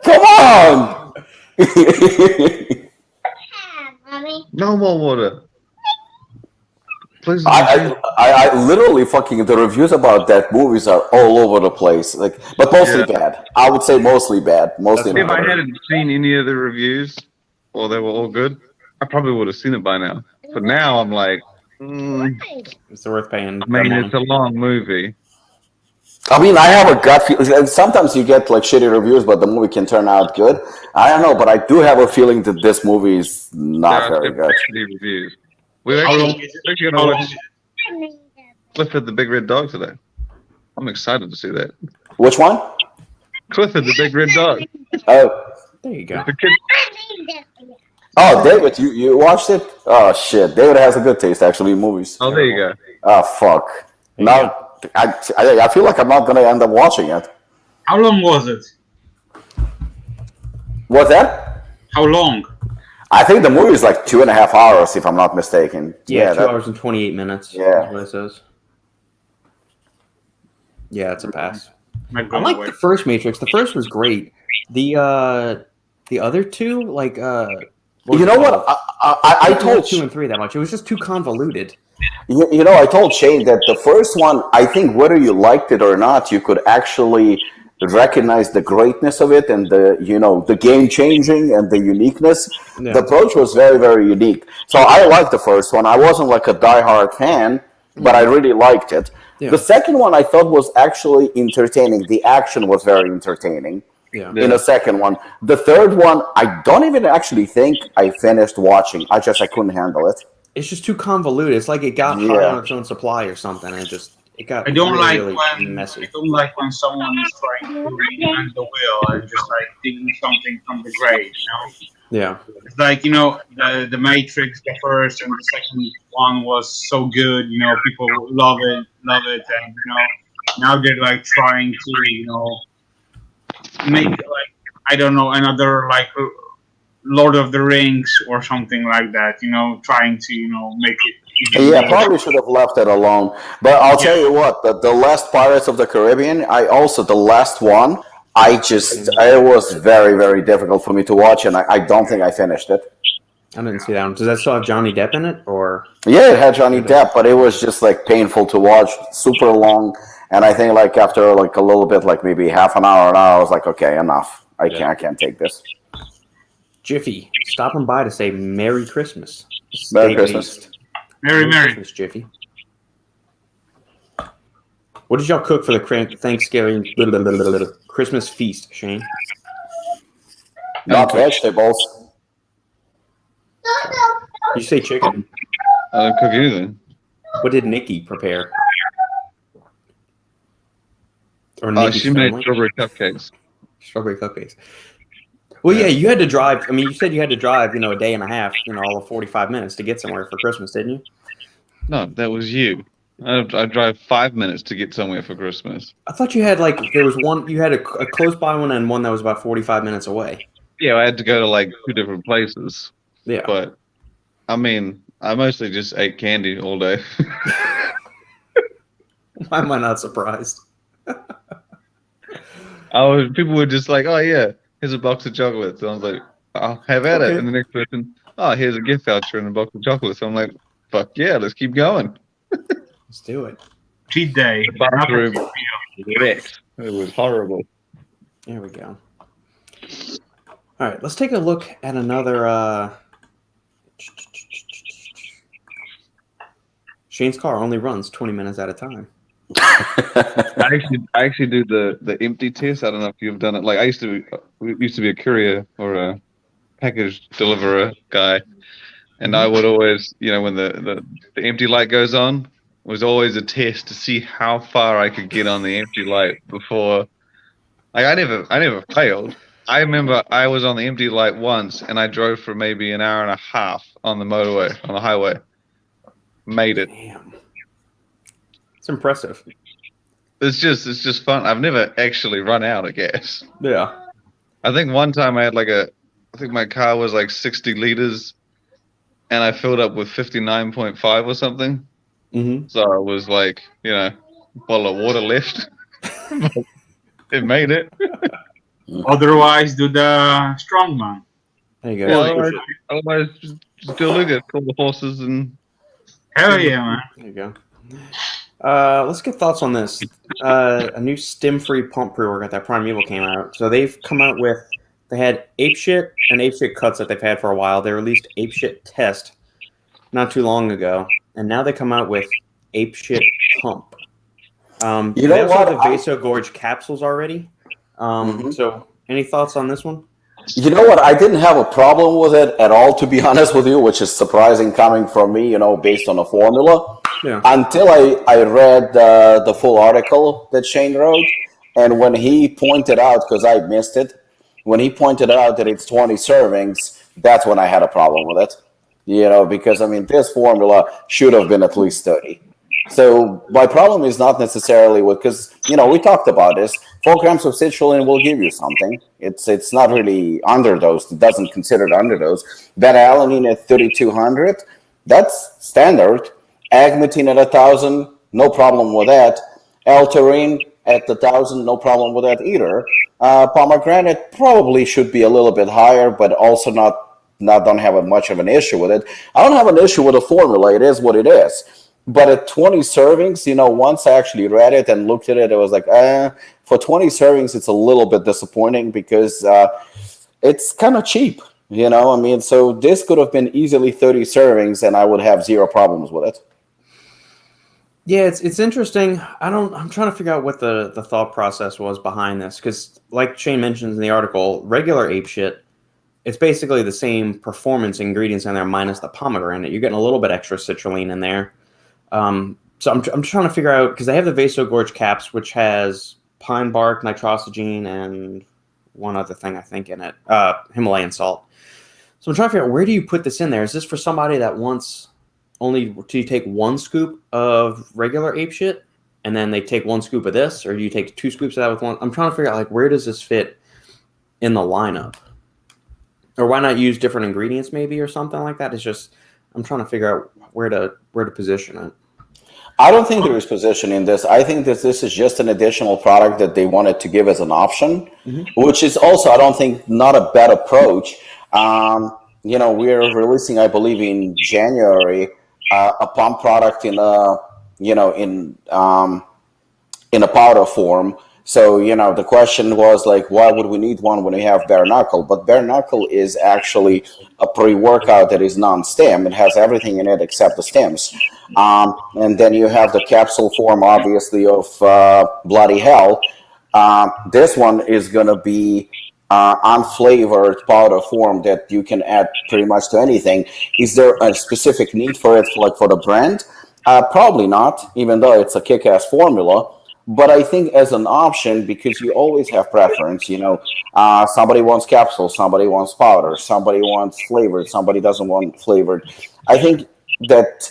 Come on! No more water. Please. I literally fucking, the reviews about that movies are all over the place. Like, but mostly bad. I would say mostly bad. Mostly If not I bad. hadn't seen any of the reviews, or they were all good, I probably would have seen it by now. But now I'm like, It's worth paying. I mean, it's a long movie. I mean, I have a gut feeling. Sometimes you get like shitty reviews, but the movie can turn out good. I don't know, but I do have a feeling that this movie is not very good. Reviews. We're actually going to watch Clifford the Big Red Dog today. I'm excited to see that. Which one? Clifford the Big Red Dog. Oh, There you go. The kid. oh, David, you watched it? Oh shit, David has a good taste actually in movies. Oh, there you go. Oh fuck. Now I feel like I'm not gonna end up watching it. How long was it? What's that? How long? I think the movie is like 2.5 hours, if I'm not mistaken. Yeah, 2 hours and 28 minutes. Yeah. That's what it says. Yeah, it's a pass. Might I go like away. the first Matrix. The first was great. The other two, like You know what? I told 2 and 3 that much. It was just too convoluted. you know, I told Shane that the first one, I think whether you liked it or not, you could actually recognize the greatness of it and the game changing and the uniqueness. Yeah. The approach was very, very unique. So I liked the first one. I wasn't like a diehard fan, but I really liked it. Yeah. The second one I thought was actually entertaining. The action was very entertaining. Yeah. In the second one. The third one, I don't even actually think I finished watching. I couldn't handle it. It's just too convoluted. It's like it got high on its own supply or something, and it got I don't really, like really when messy. I don't like when someone is trying to reinvent the wheel and just like taking something from the grave. Yeah. It's like the Matrix, the first and the second one was so good. People love it, and now they're like trying to make like I don't know another like Lord of the Rings or something like that. Trying to make it. Yeah, probably should have left it alone. But I'll tell you what, the last Pirates of the Caribbean, the last one, it was very, very difficult for me to watch, and I don't think I finished it. I didn't see that one. Does that still have Johnny Depp in it, or? Yeah, it had Johnny Depp, but it was just like painful to watch, super long, and I think like after like a little bit, like maybe half an hour, I was like, okay, enough. I can't take this. Jiffy, stopping by to say Merry Christmas. Merry Christmas. Merry. Christmas, Jiffy. What did y'all cook for the Thanksgiving Christmas feast, Shane? Not vegetables. You say chicken. I don't cook anything. What did Nikki prepare? Or Oh, Nikki's she made family? strawberry cupcakes. Strawberry cupcakes. Well, yeah, you had to drive. I mean, you said you had to drive, a day and a half, all of 45 minutes to get somewhere for Christmas, didn't you? No, that was you. I drive 5 minutes to get somewhere for Christmas. I thought you had there was one, you had a close by one and one that was about 45 minutes away. Yeah, I had to go to like 2 different places. Yeah. But, I mean, I mostly just ate candy all day. Why am I not surprised? People were just like, oh yeah, here's a box of chocolates. And I was like, I'll have at it. And the next person, oh, here's a gift voucher and a box of chocolates. So I'm like, fuck yeah, let's keep going. Let's do it. Cheat day. The bathroom wrecked. It was horrible. There we go. All right, let's take a look at another. Shane's car only runs 20 minutes at a time. I actually do the empty test. I don't know if you've done it. Like I used to be a courier or a package deliverer guy, and I would always, when the empty light goes on, was always a test to see how far I could get on the empty light before. Like I never failed. I remember I was on the empty light once, and I drove for maybe an hour and a half on the motorway, on the highway. Made it. Damn. It's impressive. It's just fun. I've never actually run out of gas. Yeah. I think one time I had I think my car was like 60 liters, and I filled up with 59.5 or something. Mm-hmm. So I was like, a bottle of water left. It made it. Otherwise, do the strongman. There you go. Yeah, otherwise, just do look at call the horses and. Hell yeah, man. There you go. Let's get thoughts on this. A new stem-free pump pre-workout that Primeval came out. So they've come out with, they had Apeshit and Apeshit Cuts that they've had for a while. They released Apeshit Test not too long ago, and now they come out with Apeshit Pump. You they know also what? have the Vasogorge capsules already. So any thoughts on this one? You know what? I didn't have a problem with it at all, to be honest with you, which is surprising coming from me, based on a formula. Yeah. Until I read the full article that Shane wrote, and when he pointed out, because I missed it, when he pointed out that it's 20 servings, that's when I had a problem with it. Because, this formula should have been at least 30. So my problem is not necessarily because, we talked about this. 4 grams of citrulline will give you something. It's not really underdosed. It doesn't consider it underdose. Beta-alanine at 3,200, that's standard. Agmatine at 1,000, no problem with that. L-taurine at 1,000, no problem with that either. Pomegranate probably should be a little bit higher, but also don't have much of an issue with it. I don't have an issue with the formula. It is what it is. But at 20 servings, once I actually read it and looked at it, I was like, for 20 servings, it's a little bit disappointing because it's kind of cheap, So this could have been easily 30 servings, and I would have zero problems with it. Yeah, it's interesting. I'm trying to figure out what the thought process was behind this, because like Shane mentions in the article, regular apeshit, it's basically the same performance ingredients in there minus the pomegranate. You're getting a little bit extra citrulline in there. So I'm trying to figure out, because they have the Vasogorge caps, which has pine bark, nitrosogene, and one other thing I think in it, Himalayan salt. So I'm trying to figure out, where do you put this in there? Is this for somebody that wants only to take 1 scoop of regular apeshit, and then they take 1 scoop of this, or do you take 2 scoops of that with one? I'm trying to figure out, where does this fit in the lineup? Or why not use different ingredients maybe, or something like that? It's just, I'm trying to figure out where to position it. I don't think there is position in this. I think that this is just an additional product that they wanted to give as an option, which is also, I don't think, not a bad approach. We're releasing, I believe, in January, a pump product in a powder form. So, the question was why would we need one when we have bare knuckle? But bare knuckle is actually a pre-workout that is non-stem. It has everything in it except the stems. And then you have the capsule form, obviously, of Bloody Hell. This one is going to be unflavored powder form that you can add pretty much to anything. Is there a specific need for it, for the brand? Probably not, even though it's a kick-ass formula. But I think as an option, because you always have preference, somebody wants capsules, somebody wants powder, somebody wants flavored, somebody doesn't want flavored. I think that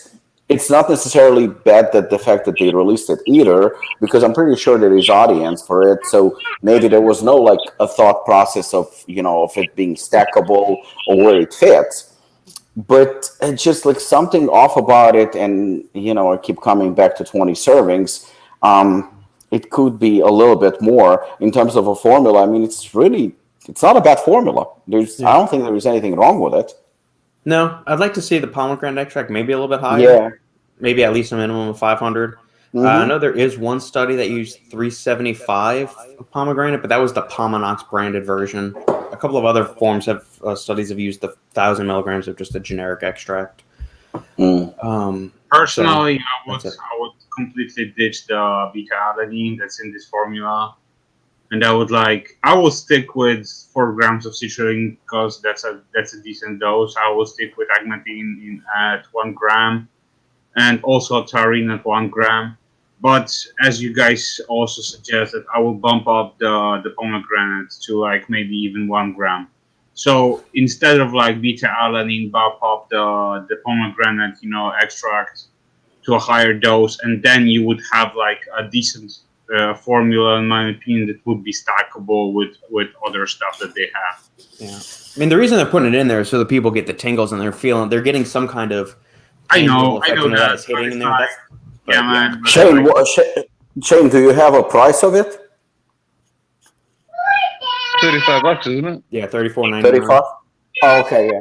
it's not necessarily bad that the fact that they released it either, because I'm pretty sure there is audience for it. So maybe there was no a thought process of it being stackable or where it fits. But it's just something off about it, and I keep coming back to 20 servings. It could be a little bit more in terms of a formula. It's not a bad formula. I don't think there is anything wrong with it. No, I'd like to see the pomegranate extract maybe a little bit higher. Yeah. Maybe at least a minimum of 500. I know there is one study that used 375 of pomegranate, but that was the Pomanox branded version. A couple of other forms studies have used the 1,000 milligrams of just a generic extract. Personally, I would completely ditch the beta-alanine that's in this formula, and I would stick with 4 grams of citrulline because that's a decent dose. I will stick with agmatine at 1 gram, and also taurine at 1 gram. But as you guys also suggested, I will bump up the pomegranate to like maybe even 1 gram. So instead of like beta alanine, bump up the pomegranate, extract to a higher dose, and then you would have like a decent formula, in my opinion, that would be stackable with other stuff that they have. Yeah, I mean the reason they're putting it in there is so that people get the tingles and they're getting some kind of. I know that is hitting in there. Man. Shane, do you have a price of it? $35, isn't it? Yeah, $34.99. 35. Oh, okay, yeah.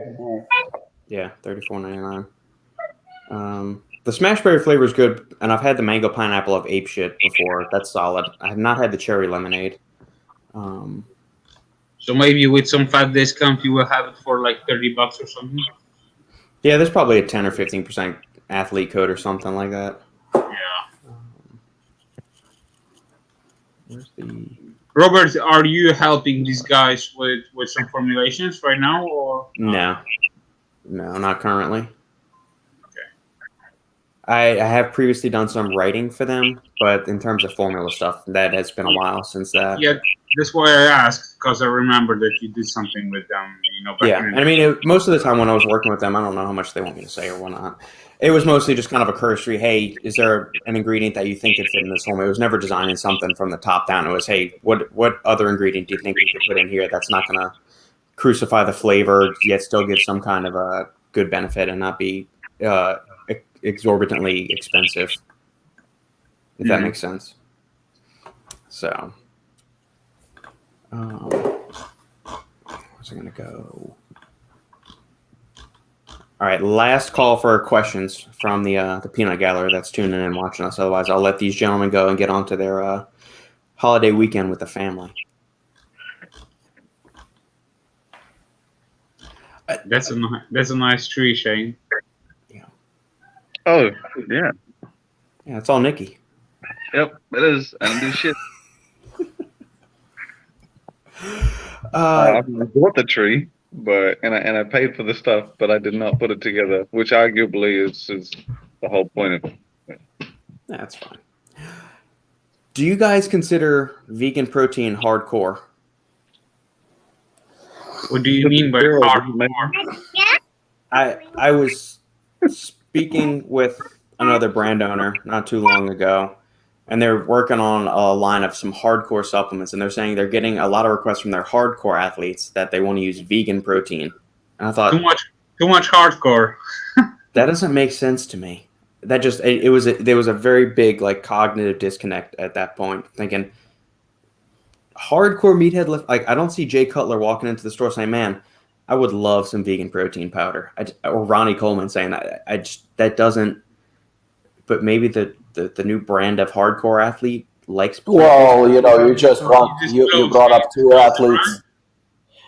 Yeah, $34.99. The smash berry flavor is good, and I've had the mango pineapple of ape shit before. That's solid. I have not had the cherry lemonade. So maybe with some fat discount, you will have it for like $30 or something. Yeah, there's probably a 10 or 15% athlete code or something like that. Yeah. Where's the? Robert, are you helping these guys with some formulations right now, or No, not currently. I have previously done some writing for them, but in terms of formula stuff, that has been a while since that. Yeah, that's why I asked, because I remember that you did something with them, back Yeah, and I mean, most of the time when I was working with them, I don't know how much they want me to say or whatnot. It was mostly just kind of a cursory, hey, is there an ingredient that you think could fit in this formula? It was never designing something from the top down. It was, hey, what other ingredient do you think we could put in here that's not going to crucify the flavor, yet still give some kind of a good benefit and not be exorbitantly expensive, if that makes sense. So, where's it going to go? All right, last call for questions from the peanut gallery that's tuning in and watching us. Otherwise, I'll let these gentlemen go and get on to their holiday weekend with the family. That's a nice tree, Shane. Yeah. Oh, yeah. Yeah, it's all Nikki. Yep, it is. I don't do shit. I bought the tree, and I paid for the stuff, but I did not put it together, which arguably is the whole point of it. That's fine. Do you guys consider vegan protein hardcore? What do you mean by hardcore? I was speaking with another brand owner not too long ago, and they're working on a line of some hardcore supplements, and they're saying they're getting a lot of requests from their hardcore athletes that they want to use vegan protein. And I thought, too much hardcore. that doesn't make sense to me. That just there was a very big like cognitive disconnect at that point, thinking hardcore meathead lift. Like I don't see Jay Cutler walking into the store saying, "Man, I would love some vegan protein powder," or Ronnie Coleman saying that. That doesn't. But maybe the new brand of hardcore athlete likes. Well, you just brought up two athletes.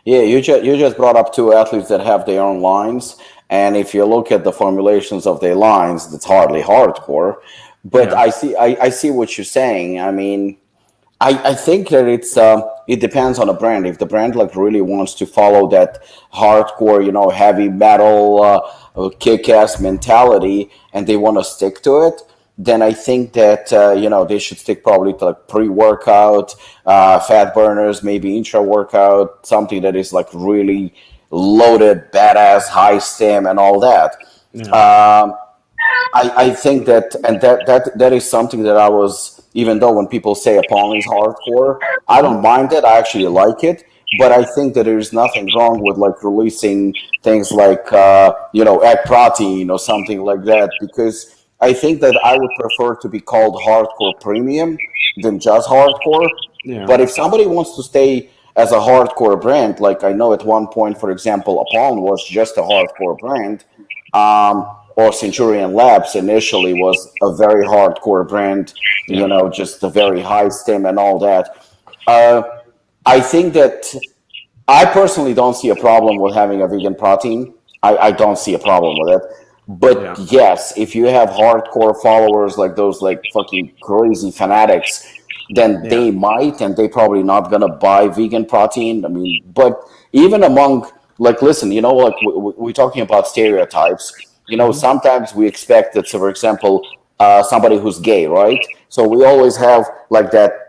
Yeah, you just brought up two athletes that have their own lines, and if you look at the formulations of their lines, it's hardly hardcore. But yeah. I see what you're saying. I mean, I think that it depends on the brand. If the brand like really wants to follow that hardcore, heavy metal, kick-ass mentality, and they want to stick to it, then I think that they should stick probably to like pre-workout, fat burners, maybe intra-workout, something that is like really loaded, badass, high stem, and all that. Yeah. I think that is something that I was. Even though when people say Apollon is hardcore, I don't mind it. I actually like it. But I think that there's nothing wrong with like releasing things like, egg protein or something like that. Because I think that I would prefer to be called hardcore premium than just hardcore. Yeah. But if somebody wants to stay as a hardcore brand, like I know at one point, for example, Apollon was just a hardcore brand. Or Centurion Labs initially was a very hardcore brand, just a very high stem and all that. I think that I personally don't see a problem with having a vegan protein. I don't see a problem with it. But yes, if you have hardcore followers like those like fucking crazy fanatics, then they might, and they probably not going to buy vegan protein. I mean, but even among, like, listen, like we're talking about stereotypes. sometimes we expect that, so for example, somebody who's gay, right? So we always have like that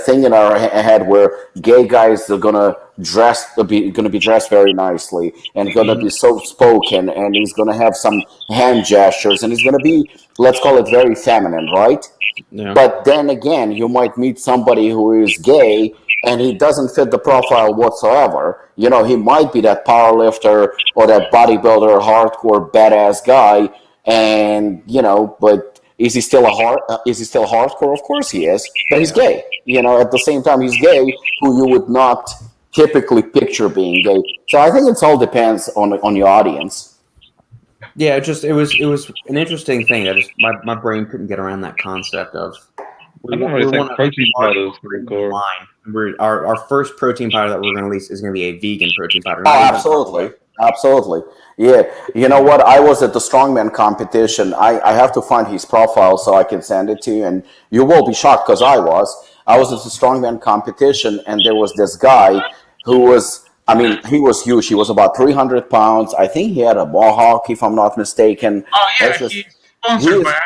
thing in our head where gay guys are gonna be dressed very nicely and gonna be soft spoken, and he's gonna have some hand gestures, and he's gonna be, let's call it, very feminine, right? Yeah. But then again, you might meet somebody who is gay and he doesn't fit the profile whatsoever. He might be that power lifter or that bodybuilder, hardcore, badass guy, and but is he still hardcore? Of course he is, but he's gay. At the same time, he's gay, who you would not typically picture being gay. So I think it all depends on your audience. Yeah, it was an interesting thing. My brain couldn't get around that concept of. I don't really think protein powder is pretty cool. Our first protein powder that we're going to release is going to be a vegan protein powder. Absolutely. Yeah. You know what? I was at the strongman competition. I have to find his profile so I can send it to you, and you will be shocked because I was at the strongman competition, and there was this guy who was. He was huge. He was about 300 pounds. I think he had a mohawk, if I'm not mistaken. Oh, yeah, he's sponsored by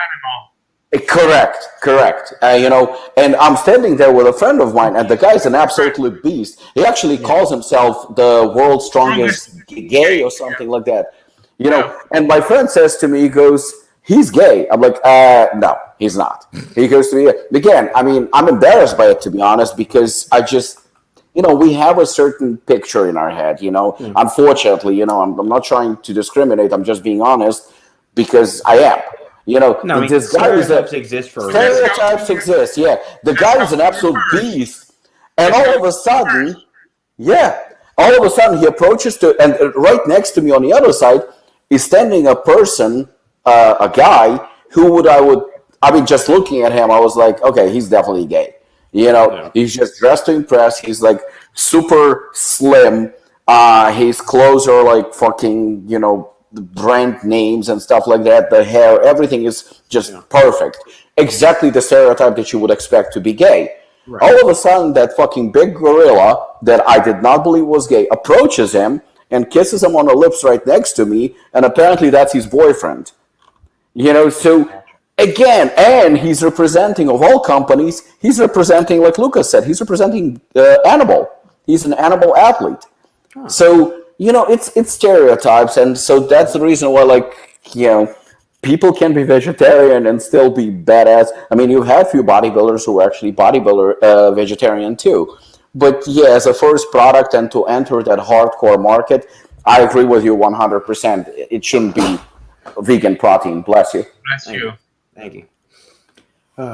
Animal. Correct. And I'm standing there with a friend of mine, and the guy's an absolute beast. He actually calls himself the world's strongest gay or something like that. And my friend says to me, he goes, he's gay. I'm like, no, he's not. He goes to me, again, I'm embarrassed by it, to be honest, because I just... we have a certain picture in our head, Unfortunately, I'm not trying to discriminate. I'm just being honest because I am. This guy stereotypes exist for stereotypes exist. Yeah, the guy is an absolute beast, and all of a sudden, he approaches and right next to me on the other side is standing a person, a guy who just looking at him, I was like, okay, he's definitely gay. He's just dressed to impress. He's like super slim. His clothes are like fucking, brand names and stuff like that. The hair, everything is just perfect. Exactly the stereotype that you would expect to be gay. Right. All of a sudden, that fucking big gorilla that I did not believe was gay approaches him and kisses him on the lips right next to me, and apparently that's his boyfriend. So... Again, and he's representing, of all companies, he's representing, like Lukasz said, he's representing animal. He's an animal athlete. Huh. So, it's stereotypes, and so that's the reason why, people can be vegetarian and still be badass. You've had a few bodybuilders who are actually vegetarian too. But yeah, as a first product and to enter that hardcore market, I agree with you 100%. It shouldn't be vegan protein. Bless you. Bless you. Thank you.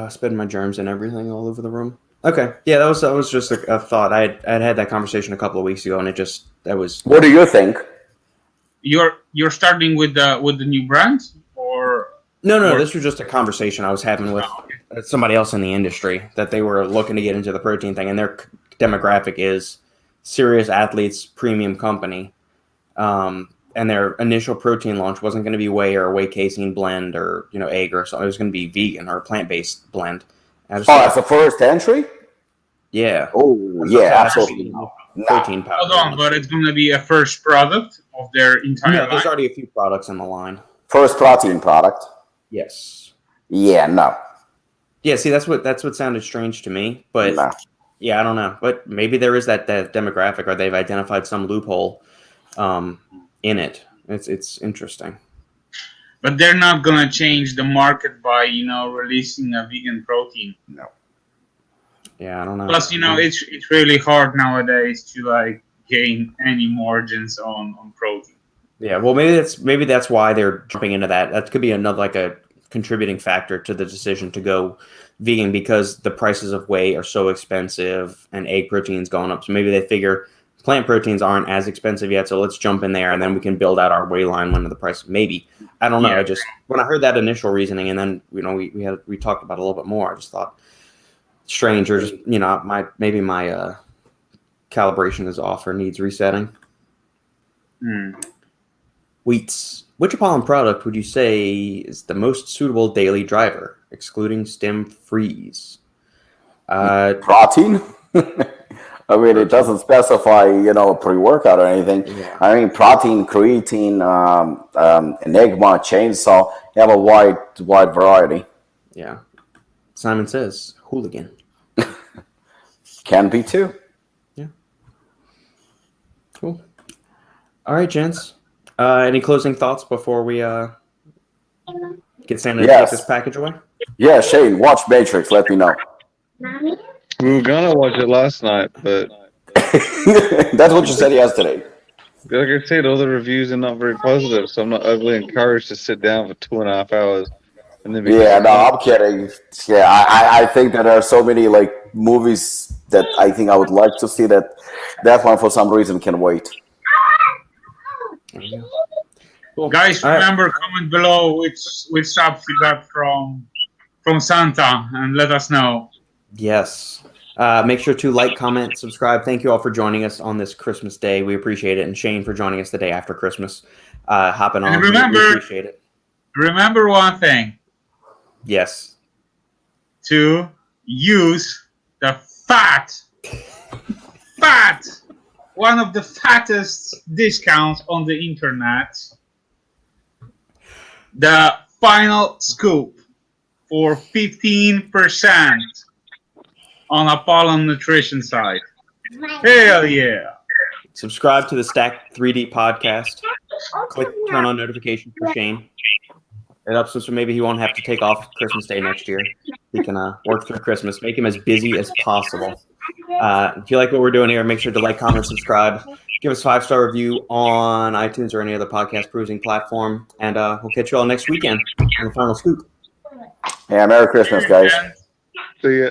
Spreading my germs and everything all over the room. Okay, yeah, that was just a thought. I'd had that conversation a couple of weeks ago, and that was. What do you think? You're starting with the new brand, or no? This was just a conversation I was having with somebody else in the industry that they were looking to get into the protein thing, and their demographic is serious athletes, premium company. And their initial protein launch wasn't going to be whey or a whey casein blend or egg or something. It was going to be vegan or a plant-based blend. As a first entry? Yeah. Oh, yeah, absolutely. Protein powder. Hold on, but it's going to be a first product of their entire line? There's already a few products in the line. First protein product? Yes. Yeah, no. Yeah, see, that's what sounded strange to me. But, yeah, I don't know. But maybe there is that demographic, or they've identified some loophole in it. It's interesting. But they're not gonna change the market by releasing a vegan protein. No. Yeah, I don't know. Plus, it's really hard nowadays to gain any margins on protein. Yeah, well, maybe that's why they're jumping into that. That could be another a contributing factor to the decision to go vegan, because the prices of whey are so expensive and egg protein's going up. So maybe they figure plant proteins aren't as expensive yet, so let's jump in there and then we can build out our whey line when the price. Maybe, I don't know. Yeah. When I heard that initial reasoning, and then we talked about it a little bit more, I just thought strange, or just maybe my calibration is off or needs resetting. Wheats. Which Apollon product would you say is the most suitable daily driver, excluding stem freeze? Protein. I mean, it doesn't specify, pre-workout or anything. Yeah. I mean, protein, creatine, Enigma, Chainsaw. You have a wide variety. Yeah. Simon says, hooligan. Can be too. Yeah. Cool. All right, gents. Any closing thoughts before we get Santa to take this package away? Yeah, Shane, watch Matrix. Let me know. We were gonna watch it last night, but That's what you said yesterday. like I said, all the reviews are not very positive, so I'm not overly encouraged to sit down for 2.5 hours. And then Yeah, no, I'm kidding. Yeah, I think that there are so many movies that I think I would like to see that one for some reason can wait. Cool. Guys, All right. remember, comment below which subs you got from Santa, and let us know. Yes. Make sure to like, comment, subscribe. Thank you all for joining us on this Christmas day. We appreciate it. And Shane for joining us the day after Christmas. Hopping on. And We remember- appreciate it. Remember one thing: Yes. to use the one of the fattest discounts on the internet, the final scoop for 15% on Apollon nutrition site. Hell yeah! Subscribe to the Stack 3D podcast. Click turn on notifications for Shane. It helps him so maybe he won't have to take off Christmas Day next year. He can work through Christmas, make him as busy as possible. If you like what we're doing here, make sure to like, comment, subscribe. Give us a 5-star review on iTunes or any other podcast cruising platform. And we'll catch you all next weekend on the final scoop. Yeah, Merry Christmas, guys. see ya.